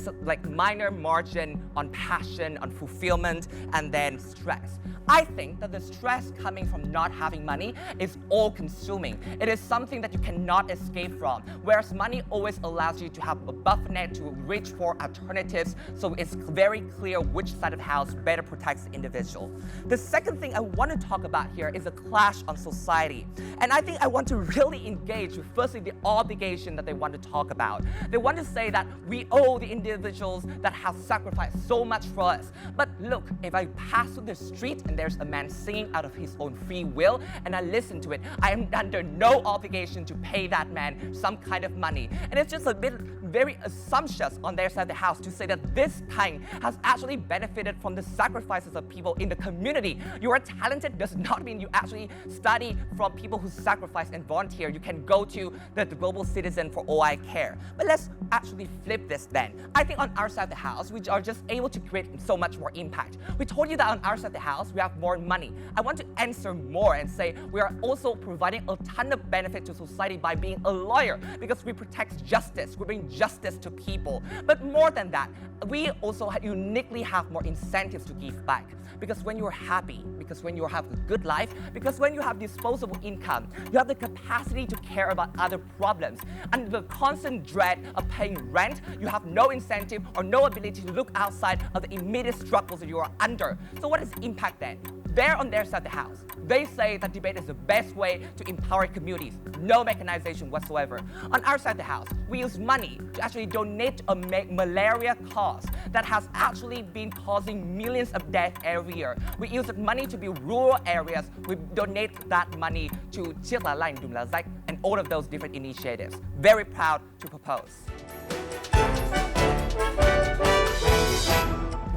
minor margin on passion, on fulfillment, and then stress. I think that the stress coming from not having money is all-consuming. It is something that you cannot escape from, whereas money always allows you to have a buffer net to reach for alternatives, so it's very clear which side of the house better protects the individual. The second thing I want to talk about here is a clash on society. And I think I want to really engage with, firstly, the obligation that they want to talk about. They want to say that we owe the individuals that have sacrificed so much for us. But look, if I pass through the street and there's a man singing out of his own free will and I listen to it, I am under no obligation to pay that man some kind of money. And it's just a bit very assumptuous on their side of the house to say that this Tranh has actually benefited from the sacrifices of people in the community. You are talented does not mean you actually study from people who sacrifice and volunteer. You can go to the global citizen for all I care. But let's actually flip this then. I think on our side of the house, we are just able to create so much more impact. We told you that on our side of the house, we have more money. I want to answer more and say we are also providing a ton of benefit to society by being a lawyer because we protect justice. We bring justice to people. But more than that, we also uniquely have more incentives to give back. Because when you're happy, because when you have a good life, because when you have disposable income, you have the capacity to care about other problems. Under the constant dread of paying rent, you have no incentive or no ability to look outside of the immediate struggles that you are under. So what is the impact then? They're on their side of the house. They say that debate is the best way to empower communities. No mechanization whatsoever. On our side of the house, we use money to actually donate to a malaria cause that has actually been causing millions of deaths every year. We use money to build rural areas. We donate that money to Chiếc Lá Lành Đùm Lá Rách and all of those different initiatives. Very proud to propose.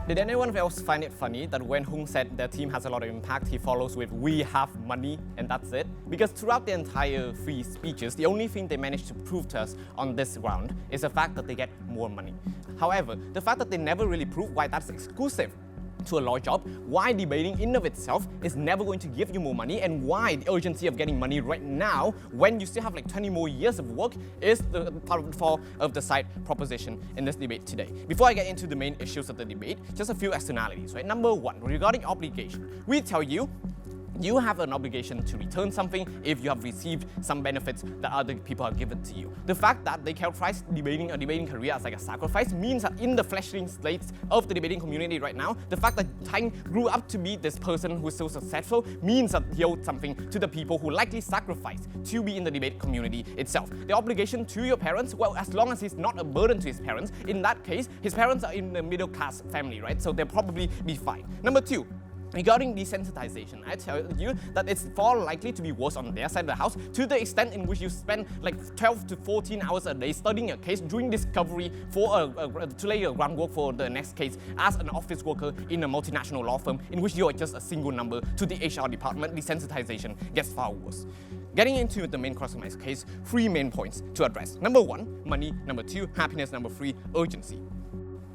Did anyone else find it funny that when Hung said their team has a lot of impact, he follows with "we have money" and that's it? Because throughout the entire 3 speeches, the only thing they managed to prove to us on this round is the fact that they get more money. However, the fact that they never really prove why that's exclusive to a law job, why debating in of itself is never going to give you more money, and why the urgency of getting money right now when you still have like 20 more years of work is the part of the side proposition in this debate today. Before I get into the main issues of the debate, just a few externalities, right? Number 1, regarding obligation, we tell you you have an obligation to return something if you have received some benefits that other people have given to you. The fact that they characterize a debating career as like a sacrifice means that in the fledgling slates of the debating community right now, the fact that Tranh grew up to be this person who is so successful means that he owed something to the people who likely sacrificed to be in the debate community itself. The obligation to your parents, well, as long as he's not a burden to his parents, in that case, his parents are in the middle class family, right? So they'll probably be fine. Number 2, regarding desensitization, I tell you that it's far likely to be worse on their side of the house to the extent in which you spend like 12 to 14 hours a day studying a case, doing discovery for to lay a groundwork for the next case as an office worker in a multinational law firm in which you're just a single number to the HR department. Desensitization gets far worse. Getting into the main crux of my case, 3 main points to address. Number 1, money. Number 2, happiness. Number 3, urgency.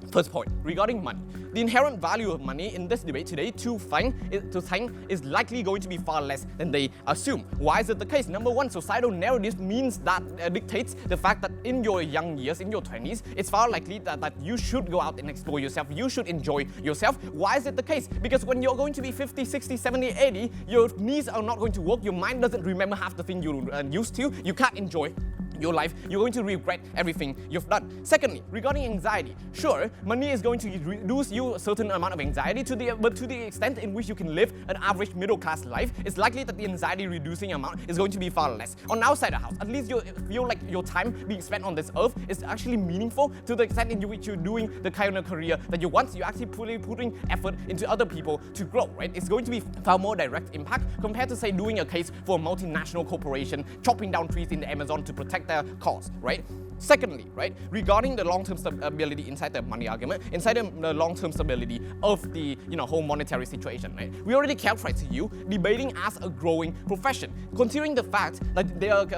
First point, regarding money. The inherent value of money in this debate today to Tranh is likely going to be far less than they assume. Why is it the case? Number 1, societal narrative means that dictates the fact that in your young years, in your 20s, it's far likely that you should go out and explore yourself, you should enjoy yourself. Why is it the case? Because when you're going to be 50, 60, 70, 80, your knees are not going to work, your mind doesn't remember half the thing you used to, you can't enjoy your life, you're going to regret everything you've done. Secondly, regarding anxiety, sure, money is going to reduce you a certain amount of anxiety, but to the extent in which you can live an average middle-class life, it's likely that the anxiety-reducing amount is going to be far less. On outside the house, at least you feel like your time being spent on this earth is actually meaningful to the extent in which you're doing the kind of career that you want. You're actually putting effort into other people to grow, right? It's going to be far more direct impact compared to, say, doing a case for a multinational corporation, chopping down trees in the Amazon to protect their cause, right? Secondly, right, regarding the long-term stability inside the money argument, inside the long-term stability of the whole monetary situation, right, we already characterized you debating as a growing profession. Considering the fact that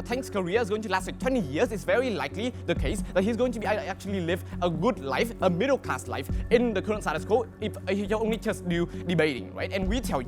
Tanh's career is going to last like 20 years, it's very likely the case that he's going to be actually live a good life, a middle-class life in the current status quo if he only just do debating, right? And we tell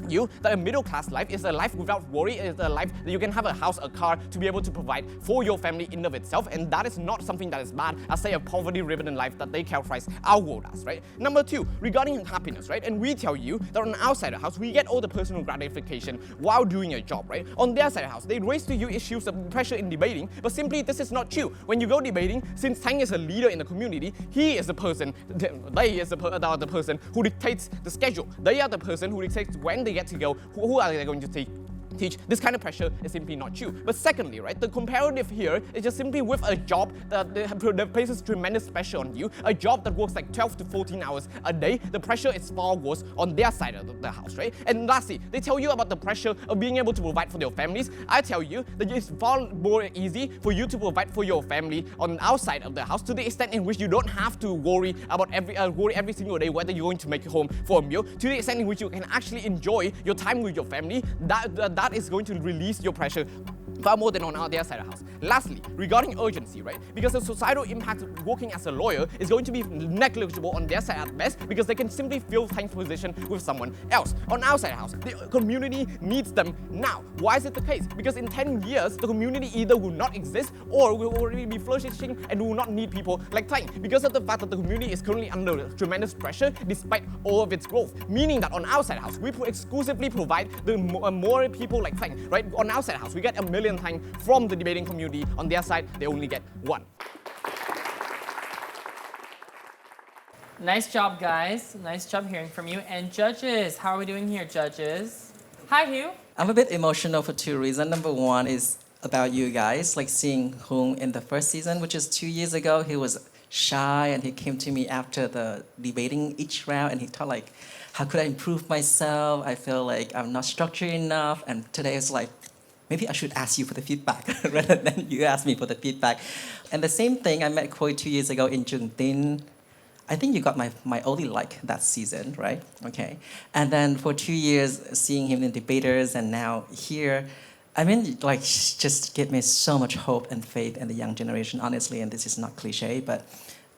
you that a middle-class life is a life without worry. It is a life that you can have a house, a car to be able to provide for your family in of itself, and that is not something that is bad as, say, a poverty-ridden life that they characterize our world as, right? Number two, regarding happiness, right? And we tell you that on the outside of the house, we get all the personal gratification while doing a job, right? On their side of the house, they raise to you issues of pressure in debating, but simply this is not true. When you go debating, since Tranh is a leader in the community, he is the person, they is the person who dictates the schedule. They are the person who dictates when they get to go, who are they going to teach. This kind of pressure is simply not true. But secondly, right, the comparative here is just simply with a job that places tremendous pressure on you, a job that works like 12 to 14 hours a day. The pressure is far worse on their side of the house, right? And lastly, they tell you about the pressure of being able to provide for your families. I tell you that it's far more easy for you to provide for your family on our side of the house, to the extent in which you don't have to worry about every single day whether you're going to make it home for a meal, to the extent in which you can actually enjoy your time with your family. That is going to release your pressure far more than on our side of the house. Lastly, regarding urgency, right? Because the societal impact of working as a lawyer is going to be negligible on their side at best, because they can simply fill Tanh's position with someone else. On our side of the house, the community needs them now. Why is it the case? Because in 10 years, the community either will not exist or will already be flourishing and will not need people like Tranh, because of the fact that the community is currently under tremendous pressure despite all of its growth. Meaning that on our side of the house, we exclusively provide the more people like Tranh, right? On our side of the house, we get 1 million Tranh from the debating community. On their side, they only get 1. Nice job, guys. Nice job hearing from you. And judges, how are we doing here, judges? Hi, Hugh. I'm a bit emotional for 2 reasons. Number one is about you guys, like seeing Hung in the first season, which is 2 years ago. He was shy and he came to me after the debating each round and he thought like, how could I improve myself? I feel like I'm not structured enough. And today it's like, maybe I should ask you for the feedback rather than you ask me for the feedback. And the same thing, I met Khôi 2 years ago in Tin. I think you got my only like that season, right? Okay. And then for 2 years, seeing him in debaters and now here, I mean, like, just give me so much hope and faith in the young generation, honestly, and this is not cliche, but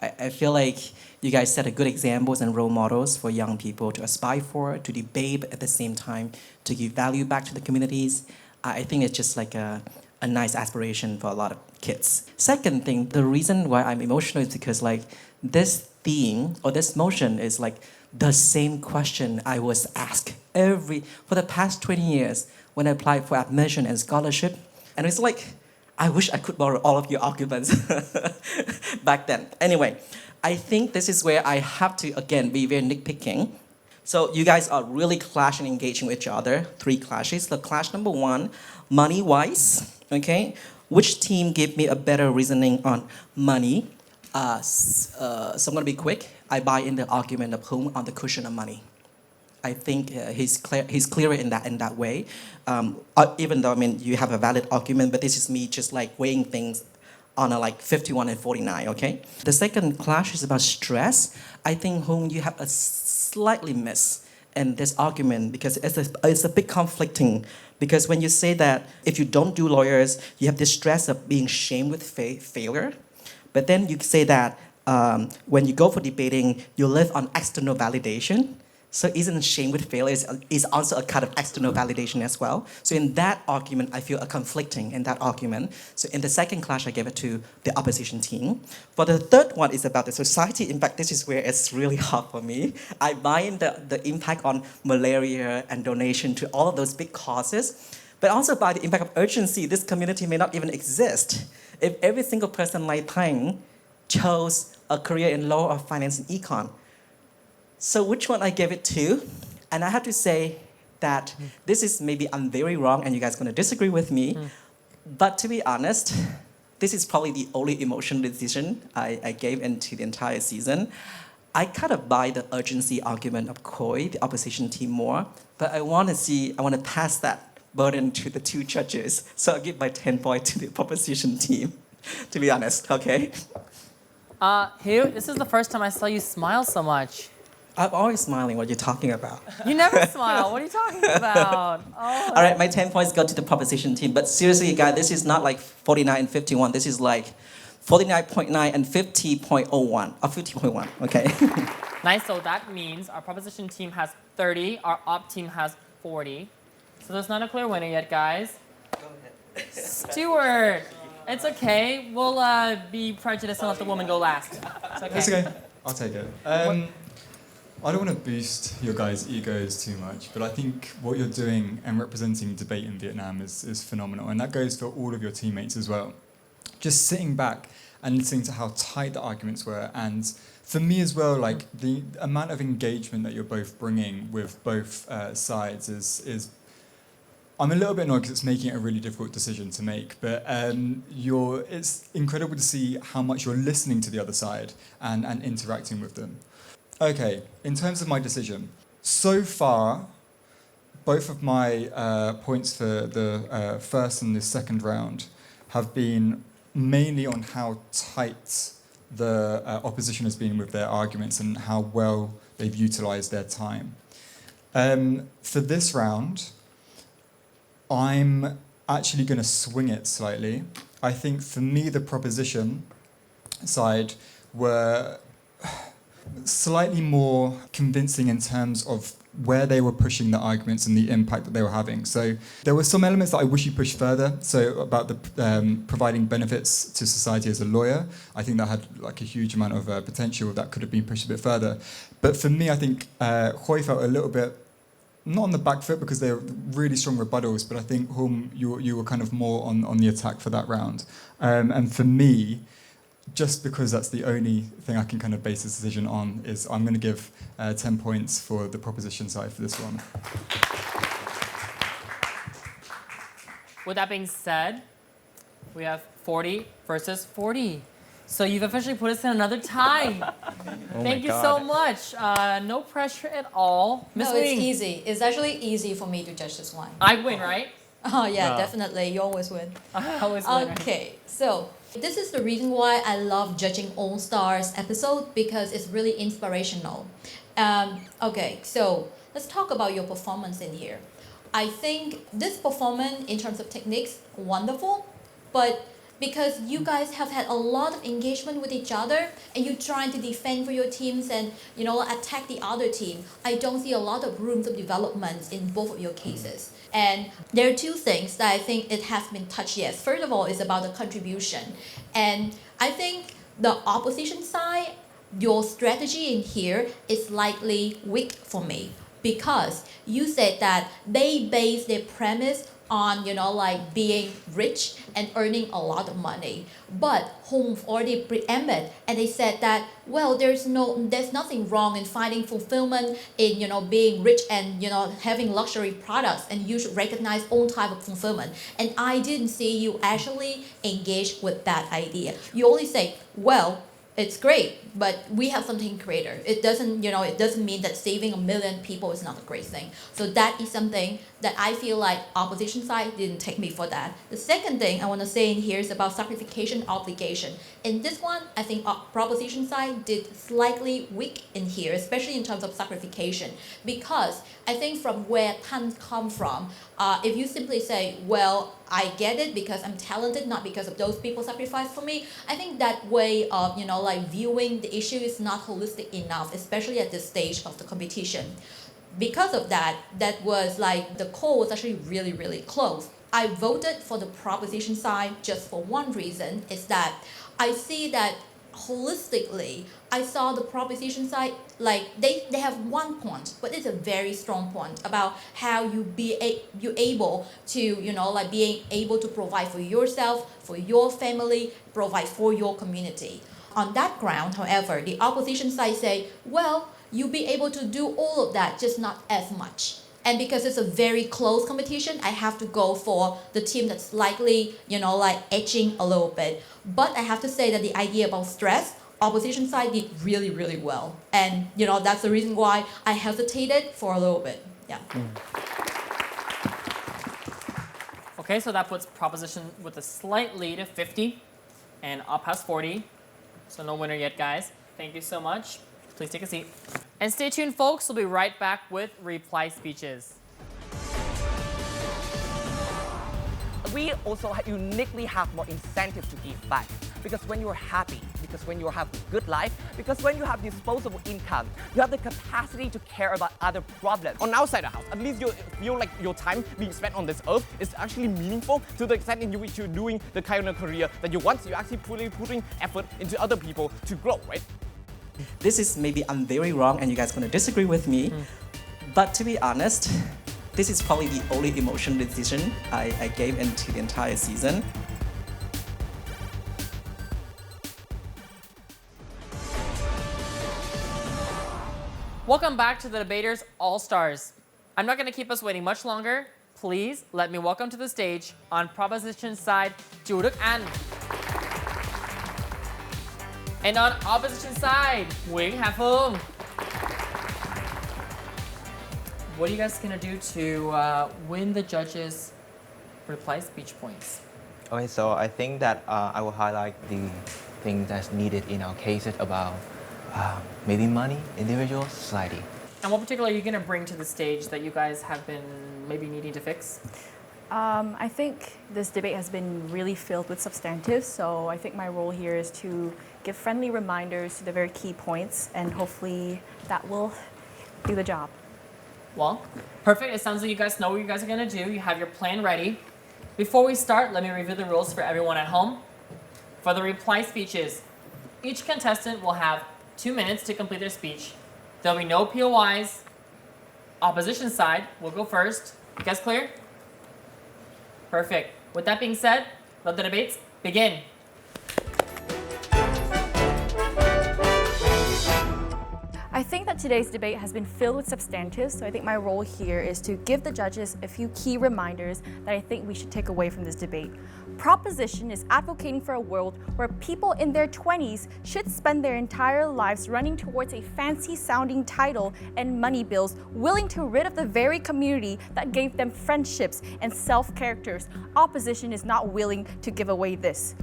I feel like you guys set a good examples and role models for young people to aspire for, to debate, but at the same time, to give value back to the communities. I think it's just like a nice aspiration for a lot of kids. Second thing, the reason why I'm emotional is because like this theme or this motion is like the same question I was asked for the past 20 years when I applied for admission and scholarship. And it's like, I wish I could borrow all of your arguments back then. Anyway, I think this is where I have to, again, be very nitpicking. So you guys are really clashing and engaging with each other. 3 clashes. The clash number 1, money-wise, okay? Which team gave me a better reasoning on money? So I'm gonna be quick. I buy in the argument of Hung on the cushion of money. I think he's clearer in that way. Even though, I mean, you have a valid argument, but this is me just like weighing things on a like 51 and 49, okay? The second clash is about stress. I think Hung, you have a slightly miss in this argument because it's a bit conflicting. Because when you say that if you don't do lawyers, you have this stress of being shamed with failure. But then you say that when you go for debating, you live on external validation. So isn't shame with failure is also a kind of external validation as well. So in that argument, I feel a conflicting in that argument. So in the second clash, I gave it to the opposition team. For the third one is about the society impact. This is where it's really hard for me. I buy in the impact on malaria and donation to all of those big causes. but also by the impact of urgency, this community may not even exist if every single person like Tranh chose a career in law or finance and econ. So which one I gave it to? And I have to say that this is maybe I'm very wrong and you guys are going to disagree with me. But to be honest, this is probably the only emotional decision I gave into the entire season. I kind of buy the urgency argument of Khoi, the opposition team, more. But I want to pass that burden to the two judges. So I'll give my 10 points to the opposition team, to be honest, okay? Hugh, this is the first time I saw you smile so much. I'm always smiling. What you're talking about? You never smile. What are you talking about? Oh. All right, my 10 points go to the proposition team. But seriously, guys, this is not like 49 and 51. This is like 49.9 and 50.01, or 50.1, okay? Nice, so that means our proposition team has 30, our op team has 40. So there's not a clear winner yet, guys. Go ahead. Stuart, it's okay. We'll be prejudiced and let the woman go last. It's okay. It's okay. I'll take it. I don't want to boost your guys' egos too much, but I think what you're doing and representing debate in Vietnam is phenomenal, and that goes for all of your teammates as well. Just sitting back and listening to how tight the arguments were, and for me as well, like the amount of engagement that you're both bringing with both sides is I'm a little bit annoyed because it's making it a really difficult decision to make, but it's incredible to see how much you're listening to the other side and interacting with them. Okay, in terms of my decision, so far, both of my points for the first and the second round have been mainly on how tight the opposition has been with their arguments and how well they've utilised their time. For this round, I'm actually going to swing it slightly. I think for me, the proposition side were slightly more convincing in terms of where they were pushing the arguments and the impact that they were having. So there were some elements that I wish you pushed further. So about the providing benefits to society as a lawyer, I think that had like a huge amount of potential that could have been pushed a bit further. But for me, I think Khoi felt a little bit not on the back foot because they were really strong rebuttals, but I think you were kind of more on the attack for that round. And for me, just because that's the only thing I can kind of base this decision on, is I'm going to give 10 points for the proposition side for this one. With that being said, we have 40 versus 40. So you've officially put us in another tie. Thank you so much. No pressure at all. No, it's easy. It's actually easy for me to judge this one. I win, right? Oh yeah, definitely. You always win. I always win. Okay, so this is the reason why I love judging All Stars episode, because it's really inspirational. Okay, so let's talk about your performance in here. I think this performance in terms of techniques, wonderful, but because you guys have had a lot of engagement with each other and you're trying to defend for your teams and attack the other team, I don't see a lot of room for development in both of your cases. And there are two things that I think it has been touched yet. First of all, is about the contribution. And I think the opposition side, your strategy in here is slightly weak for me, because you said that they base their premise on being rich and earning a lot of money, but whom already preempted, and they said that there's nothing wrong in finding fulfillment in being rich and having luxury products, and you should recognize own type of fulfillment. And I didn't see you actually engage with that idea. You only say, it's great, but we have something greater. It doesn't mean that saving 1 million people is not a great thing. So that is something that I feel like opposition side didn't take me for that. The second thing I want to say in here is about sacrification obligation. In this one, I think proposition side did slightly weak in here, especially in terms of sacrification, because I think from where Thanh come from, if you simply say, I get it because I'm talented, not because of those people sacrificed for me, I think that way of viewing the issue is not holistic enough, especially at this stage of the competition. Because of that, that was the call was actually really, really close. I voted for the proposition side just for one reason, is that I see that holistically, I saw the proposition side, like they have one point, but it's a very strong point about how you able to, you know, like being able to provide for yourself, for your family, provide for your community. On that ground, however, the opposition side say, well, you'll be able to do all of that, just not as much. And because it's a very close competition, I have to go for the team that's likely, you know, like edging a little bit. But I have to say that the idea about stress, opposition side did really, really well. And, you know, that's the reason why I hesitated for a little bit. Yeah. Okay, so that puts proposition with a slight lead of 50 and up has 40. So no winner yet, guys. Thank you so much. Please take a seat. And stay tuned, folks. We'll be right back with reply speeches. We also uniquely have more incentives to give back. Because when you're happy, because when you have a good life, because when you have disposable income, you have the capacity to care about other problems. On outside the house, at least you feel like your time being spent on this earth is actually meaningful to the extent in which you're doing the kind of career that you want. You're actually putting effort into other people to grow, right? This is maybe I'm very wrong and you guys are gonna disagree with me, but to be honest, this is probably the only emotional decision I gave into the entire season. Welcome back to the Debaters All-Stars. I'm not going to keep us waiting much longer. Please let me welcome to the stage on proposition side, VTV7. And on opposition side, TIểng. What are you guys going to do to win the judges' reply speech points? Okay, so I think that I will highlight the things that's needed in our cases about maybe money, individual, society. And what particularly are you going to bring to the stage that you guys have been maybe needing to fix? I think this debate has been really filled with substantive, so I think my role here is to give friendly reminders to the very key points, and hopefully that will do the job. Well, perfect. It sounds like you guys know what you guys are going to do. You have your plan ready. Before we start, let me review the rules for everyone at home. For the reply speeches, each contestant will have 2 minutes to complete their speech. There'll be no POIs. Opposition side will go first. You guys clear? Perfect. With that being said, let the debates begin. I think that today's debate has been filled with substantive, so I think my role here is to give the judges a few key reminders that I think we should take away from this debate. Proposition is advocating for a world where people in their 20s should spend their entire lives running towards a fancy-sounding title and money bills, willing to rid of the very community that gave them friendships and self-characters. Opposition is not willing to give away this.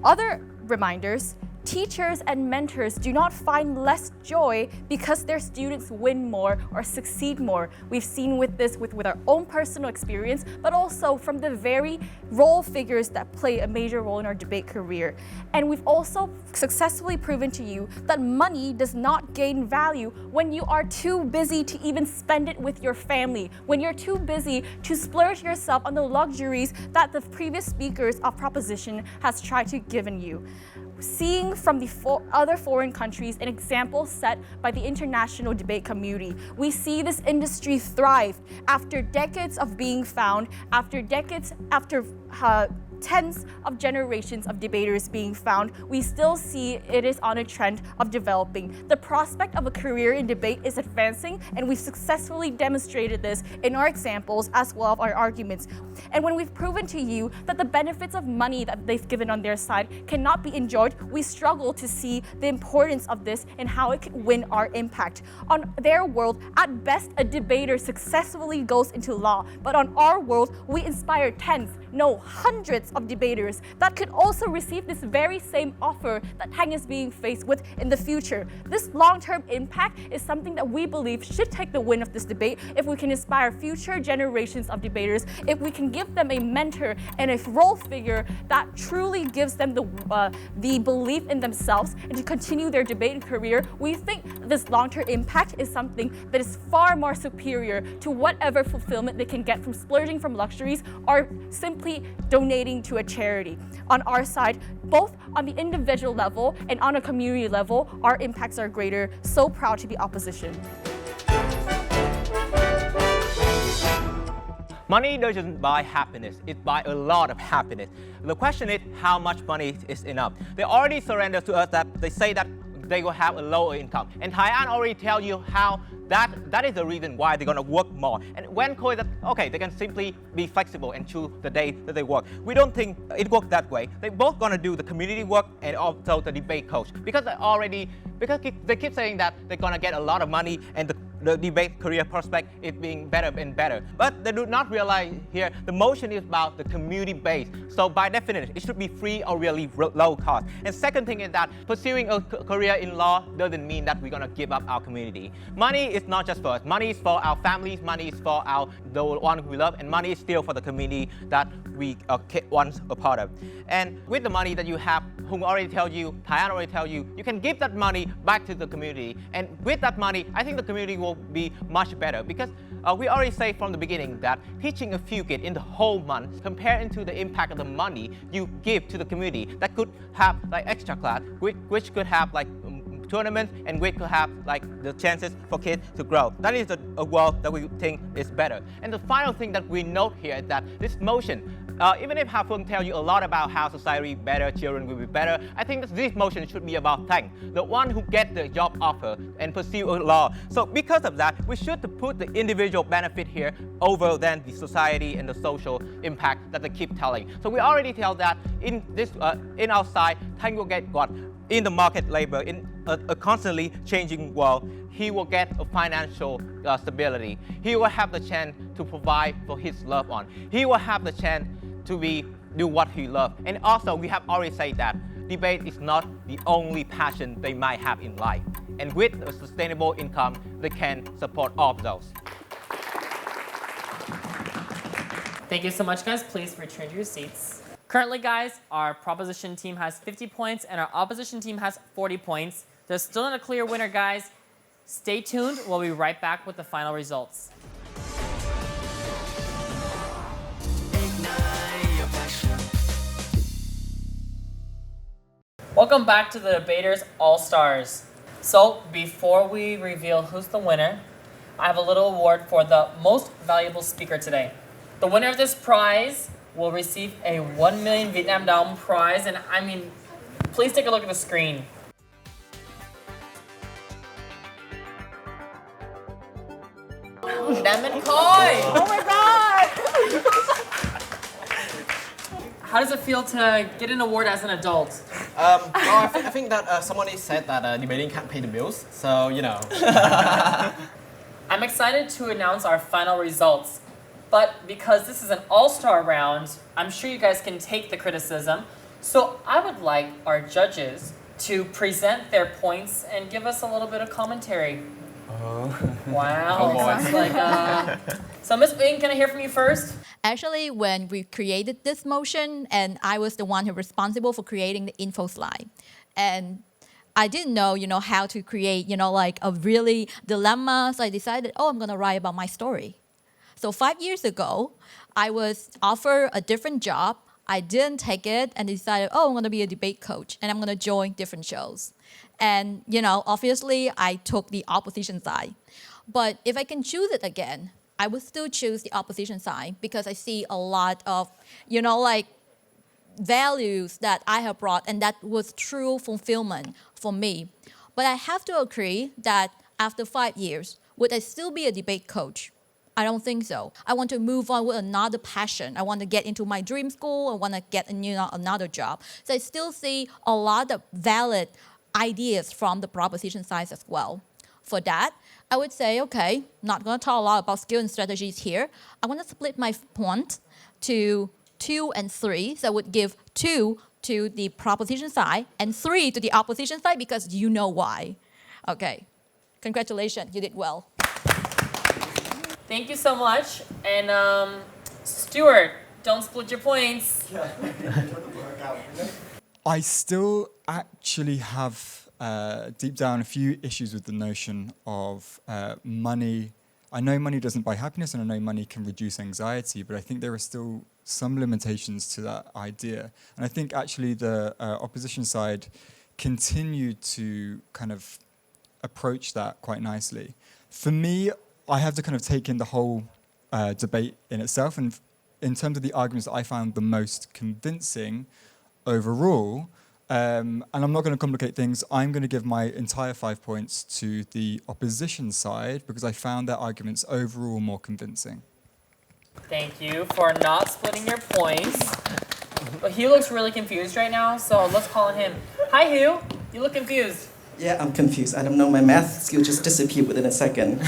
Other reminders: teachers and mentors do not find less joy because their students win more or succeed more. We've seen this with our own personal experience, but also from the very role figures that play a major role in our debate career. And we've also successfully proven to you that money does not gain value when you are too busy to even spend it with your family, when you're too busy to splurge yourself on the luxuries that the previous speakers of proposition has tried to give you. Seeing from the other foreign countries an example set by the international debate community, we see this industry thrive after decades of being found, after tens of generations of debaters being found. We still see it is on a trend of developing. The prospect of a career in debate is advancing, and we've successfully demonstrated this in our examples as well as our arguments. And when we've proven to you that the benefits of money that they've given on their side cannot be enjoyed, we struggle to see the importance of this and how it can win our impact. On their world, at best, a debater successfully goes into law, but on our world, we inspire tens, no, hundreds of debaters that could also receive this very same offer that TIểng is being faced with in the future. This long-term impact is something that we believe should take the win of this debate if we can inspire future generations of debaters, if we can give them a mentor and a role figure that truly gives them the belief in themselves and to continue their debating career. We think this long-term impact is something that is far more superior to whatever fulfillment they can get from splurging from luxuries or simply simply donating to a charity. On our side, both on the individual level and on a community level, our impacts are greater. So proud to be opposition. Money doesn't buy happiness, it buys a lot of happiness. The question is how much money is enough. They already surrendered to us that they say that they will have a lower income. And TIaan already tell you how that is the reason why they're gonna work more. And when Khôi that, okay, they can simply be flexible and choose the day that they work. We don't think it works that way. They're both gonna do the community work and also the debate coach. Because they keep saying that they're gonna get a lot of money and the debate career prospect is being better and better. But they do not realize here, the motion is about the community base. So by definition, it should be free or really low cost. And second thing is that pursuing a career in law doesn't mean that we're gonna give up our community. Money is not just for us. Money is for our families, money is for the one we love, and money is still for the community that we are once a part of. And with the money that you have, TIaan already tell you, you can give that money back to the community. And with that money, I think the community will be much better because we already say from the beginning that teaching a few kids in the whole month compared to the impact of the money you give to the community that could have like extra class, which could have like tournaments and which could have like the chances for kids to grow. That is a world that we think is better. And the final thing that we note here is that this motion, even if Phuong tell you a lot about how society better, children will be better, I think this motion should be about Tranh, the one who get the job offer and pursue a law. So because of that, we should put the individual benefit here over than the society and the social impact that they keep telling. So we already tell that in our side, Tranh will get what? In the market labor, in a constantly changing world, he will get a financial stability. He will have the chance to provide for his loved one. He will have the chance to do what he loves. And also, we have already said that debate is not the only passion they might have in life. And with a sustainable income, they can support all of those. Thank you so much, guys. Please return to your seats. Currently, guys, our proposition team has 50 points and our opposition team has 40 points. There's still not a clear winner, guys. Stay tuned. We'll be right back with the final results. Welcome back to the Debaters All-Stars. So, before we reveal who's the winner, I have a little award for the most valuable speaker today. The winner of this prize will receive a 1 million Vietnam Dong prize, and I mean, please take a look at the screen. Damn it, Khôi! Oh my god! How does it feel to get an award as an adult? Well, I think that somebody said that debating can't pay the bills, so you know. I'm excited to announce our final results. But because this is an all-star round, I'm sure you guys can take the criticism. So I would like our judges to present their points and give us a little bit of commentary. Oh. Wow. So Ms. Uyên, can I hear from you first? Actually, when we created this motion, and I was the one who was responsible for creating the info slide. And I didn't know, how to create, like a really dilemma. So I decided, I'm going to write about my story. So 5 years ago, I was offered a different job. I didn't take it and decided, I'm going to be a debate coach and I'm going to join different shows. And, obviously, I took the opposition side. But if I can choose it again, I would still choose the opposition side because I see a lot of, values that I have brought, and that was true fulfillment for me. But I have to agree that after 5 years, would I still be a debate coach? I don't think so. I want to move on with another passion. I want to get into my dream school. I want to get another job. So I still see a lot of valid ideas from the proposition side as well. For that, I would say, okay, not going to talk a lot about skill and strategies here. I want to split my point to 2 and 3. So I would give 2 to the proposition side and 3 to the opposition side because you know why. Okay, congratulations, you did well. Thank you so much. And Stuart, don't split your points. I still actually have deep down a few issues with the notion of money I know money doesn't buy happiness, and I know money can reduce anxiety, but I think there are still some limitations to that idea. And I think actually the opposition side continued to kind of approach that quite nicely. For me, I have to kind of take in the whole debate in itself, and in terms of the arguments that I found the most convincing overall, and I'm not going to complicate things, I'm going to give my entire 5 points to the opposition side because I found their arguments overall more convincing. Thank you for not splitting your points. But Hugh looks really confused right now, so let's call on him. Hi, Hugh. You look confused. Yeah, I'm confused. I don't know, my math skill just disappeared within a second.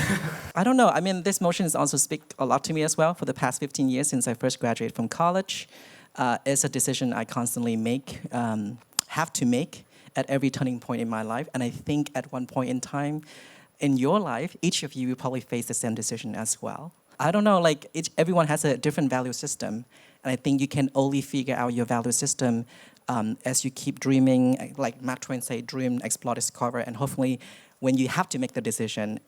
I don't know. I mean, this motion has also speak a lot to me as well for the past 15 years since I first graduated from college. It's a decision I constantly have to make at every turning point in my life. And I think at one point in time in your life, each of you will probably face the same decision as well. I don't know, like everyone has a different value system. And I think you can only figure out your value system as you keep dreaming, like Mark Twain say, dream, explore, discover, and hopefully when you have to make the decision,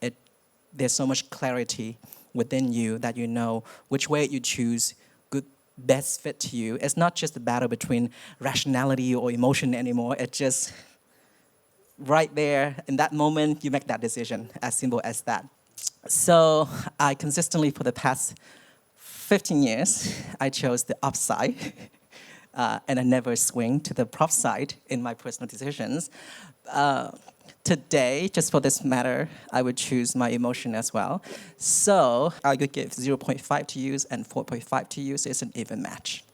there's so much clarity within you that you know which way you choose best fit to you. It's not just a battle between rationality or emotion anymore, it's just right there, in that moment, you make that decision, as simple as that. So I consistently, for the past 15 years, I chose the upside. And I never swing to the prop side in my personal decisions. Today, just for this matter, I would choose my emotion as well. So I could give 0.5 to you and 4.5 to you, so it's an even match.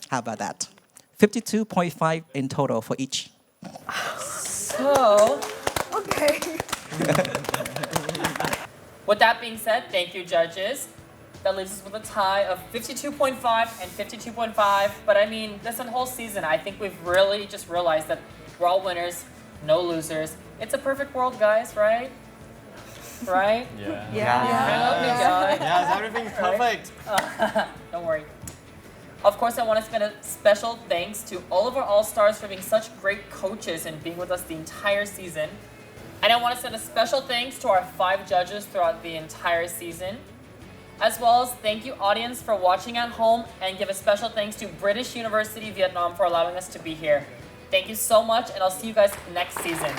How about that? 52.5 in total for each. So, Okay. with that being said, thank you, judges. That leaves us with a tie of 52.5 and 52.5. But I mean, this whole season, I think we've really just realized that we're all winners, no losers. It's a perfect world, guys, right? Right? Yeah. Yeah, everything's perfect. Don't worry. Of course, I want to spend a special thanks to all of our All-Stars for being such great coaches and being with us the entire season. And I want to send a special thanks to our 5 judges throughout the entire season. As well as thank you, audience, for watching at home, and give a special thanks to British University Vietnam for allowing us to be here. Thank you so much, and I'll see you guys next season.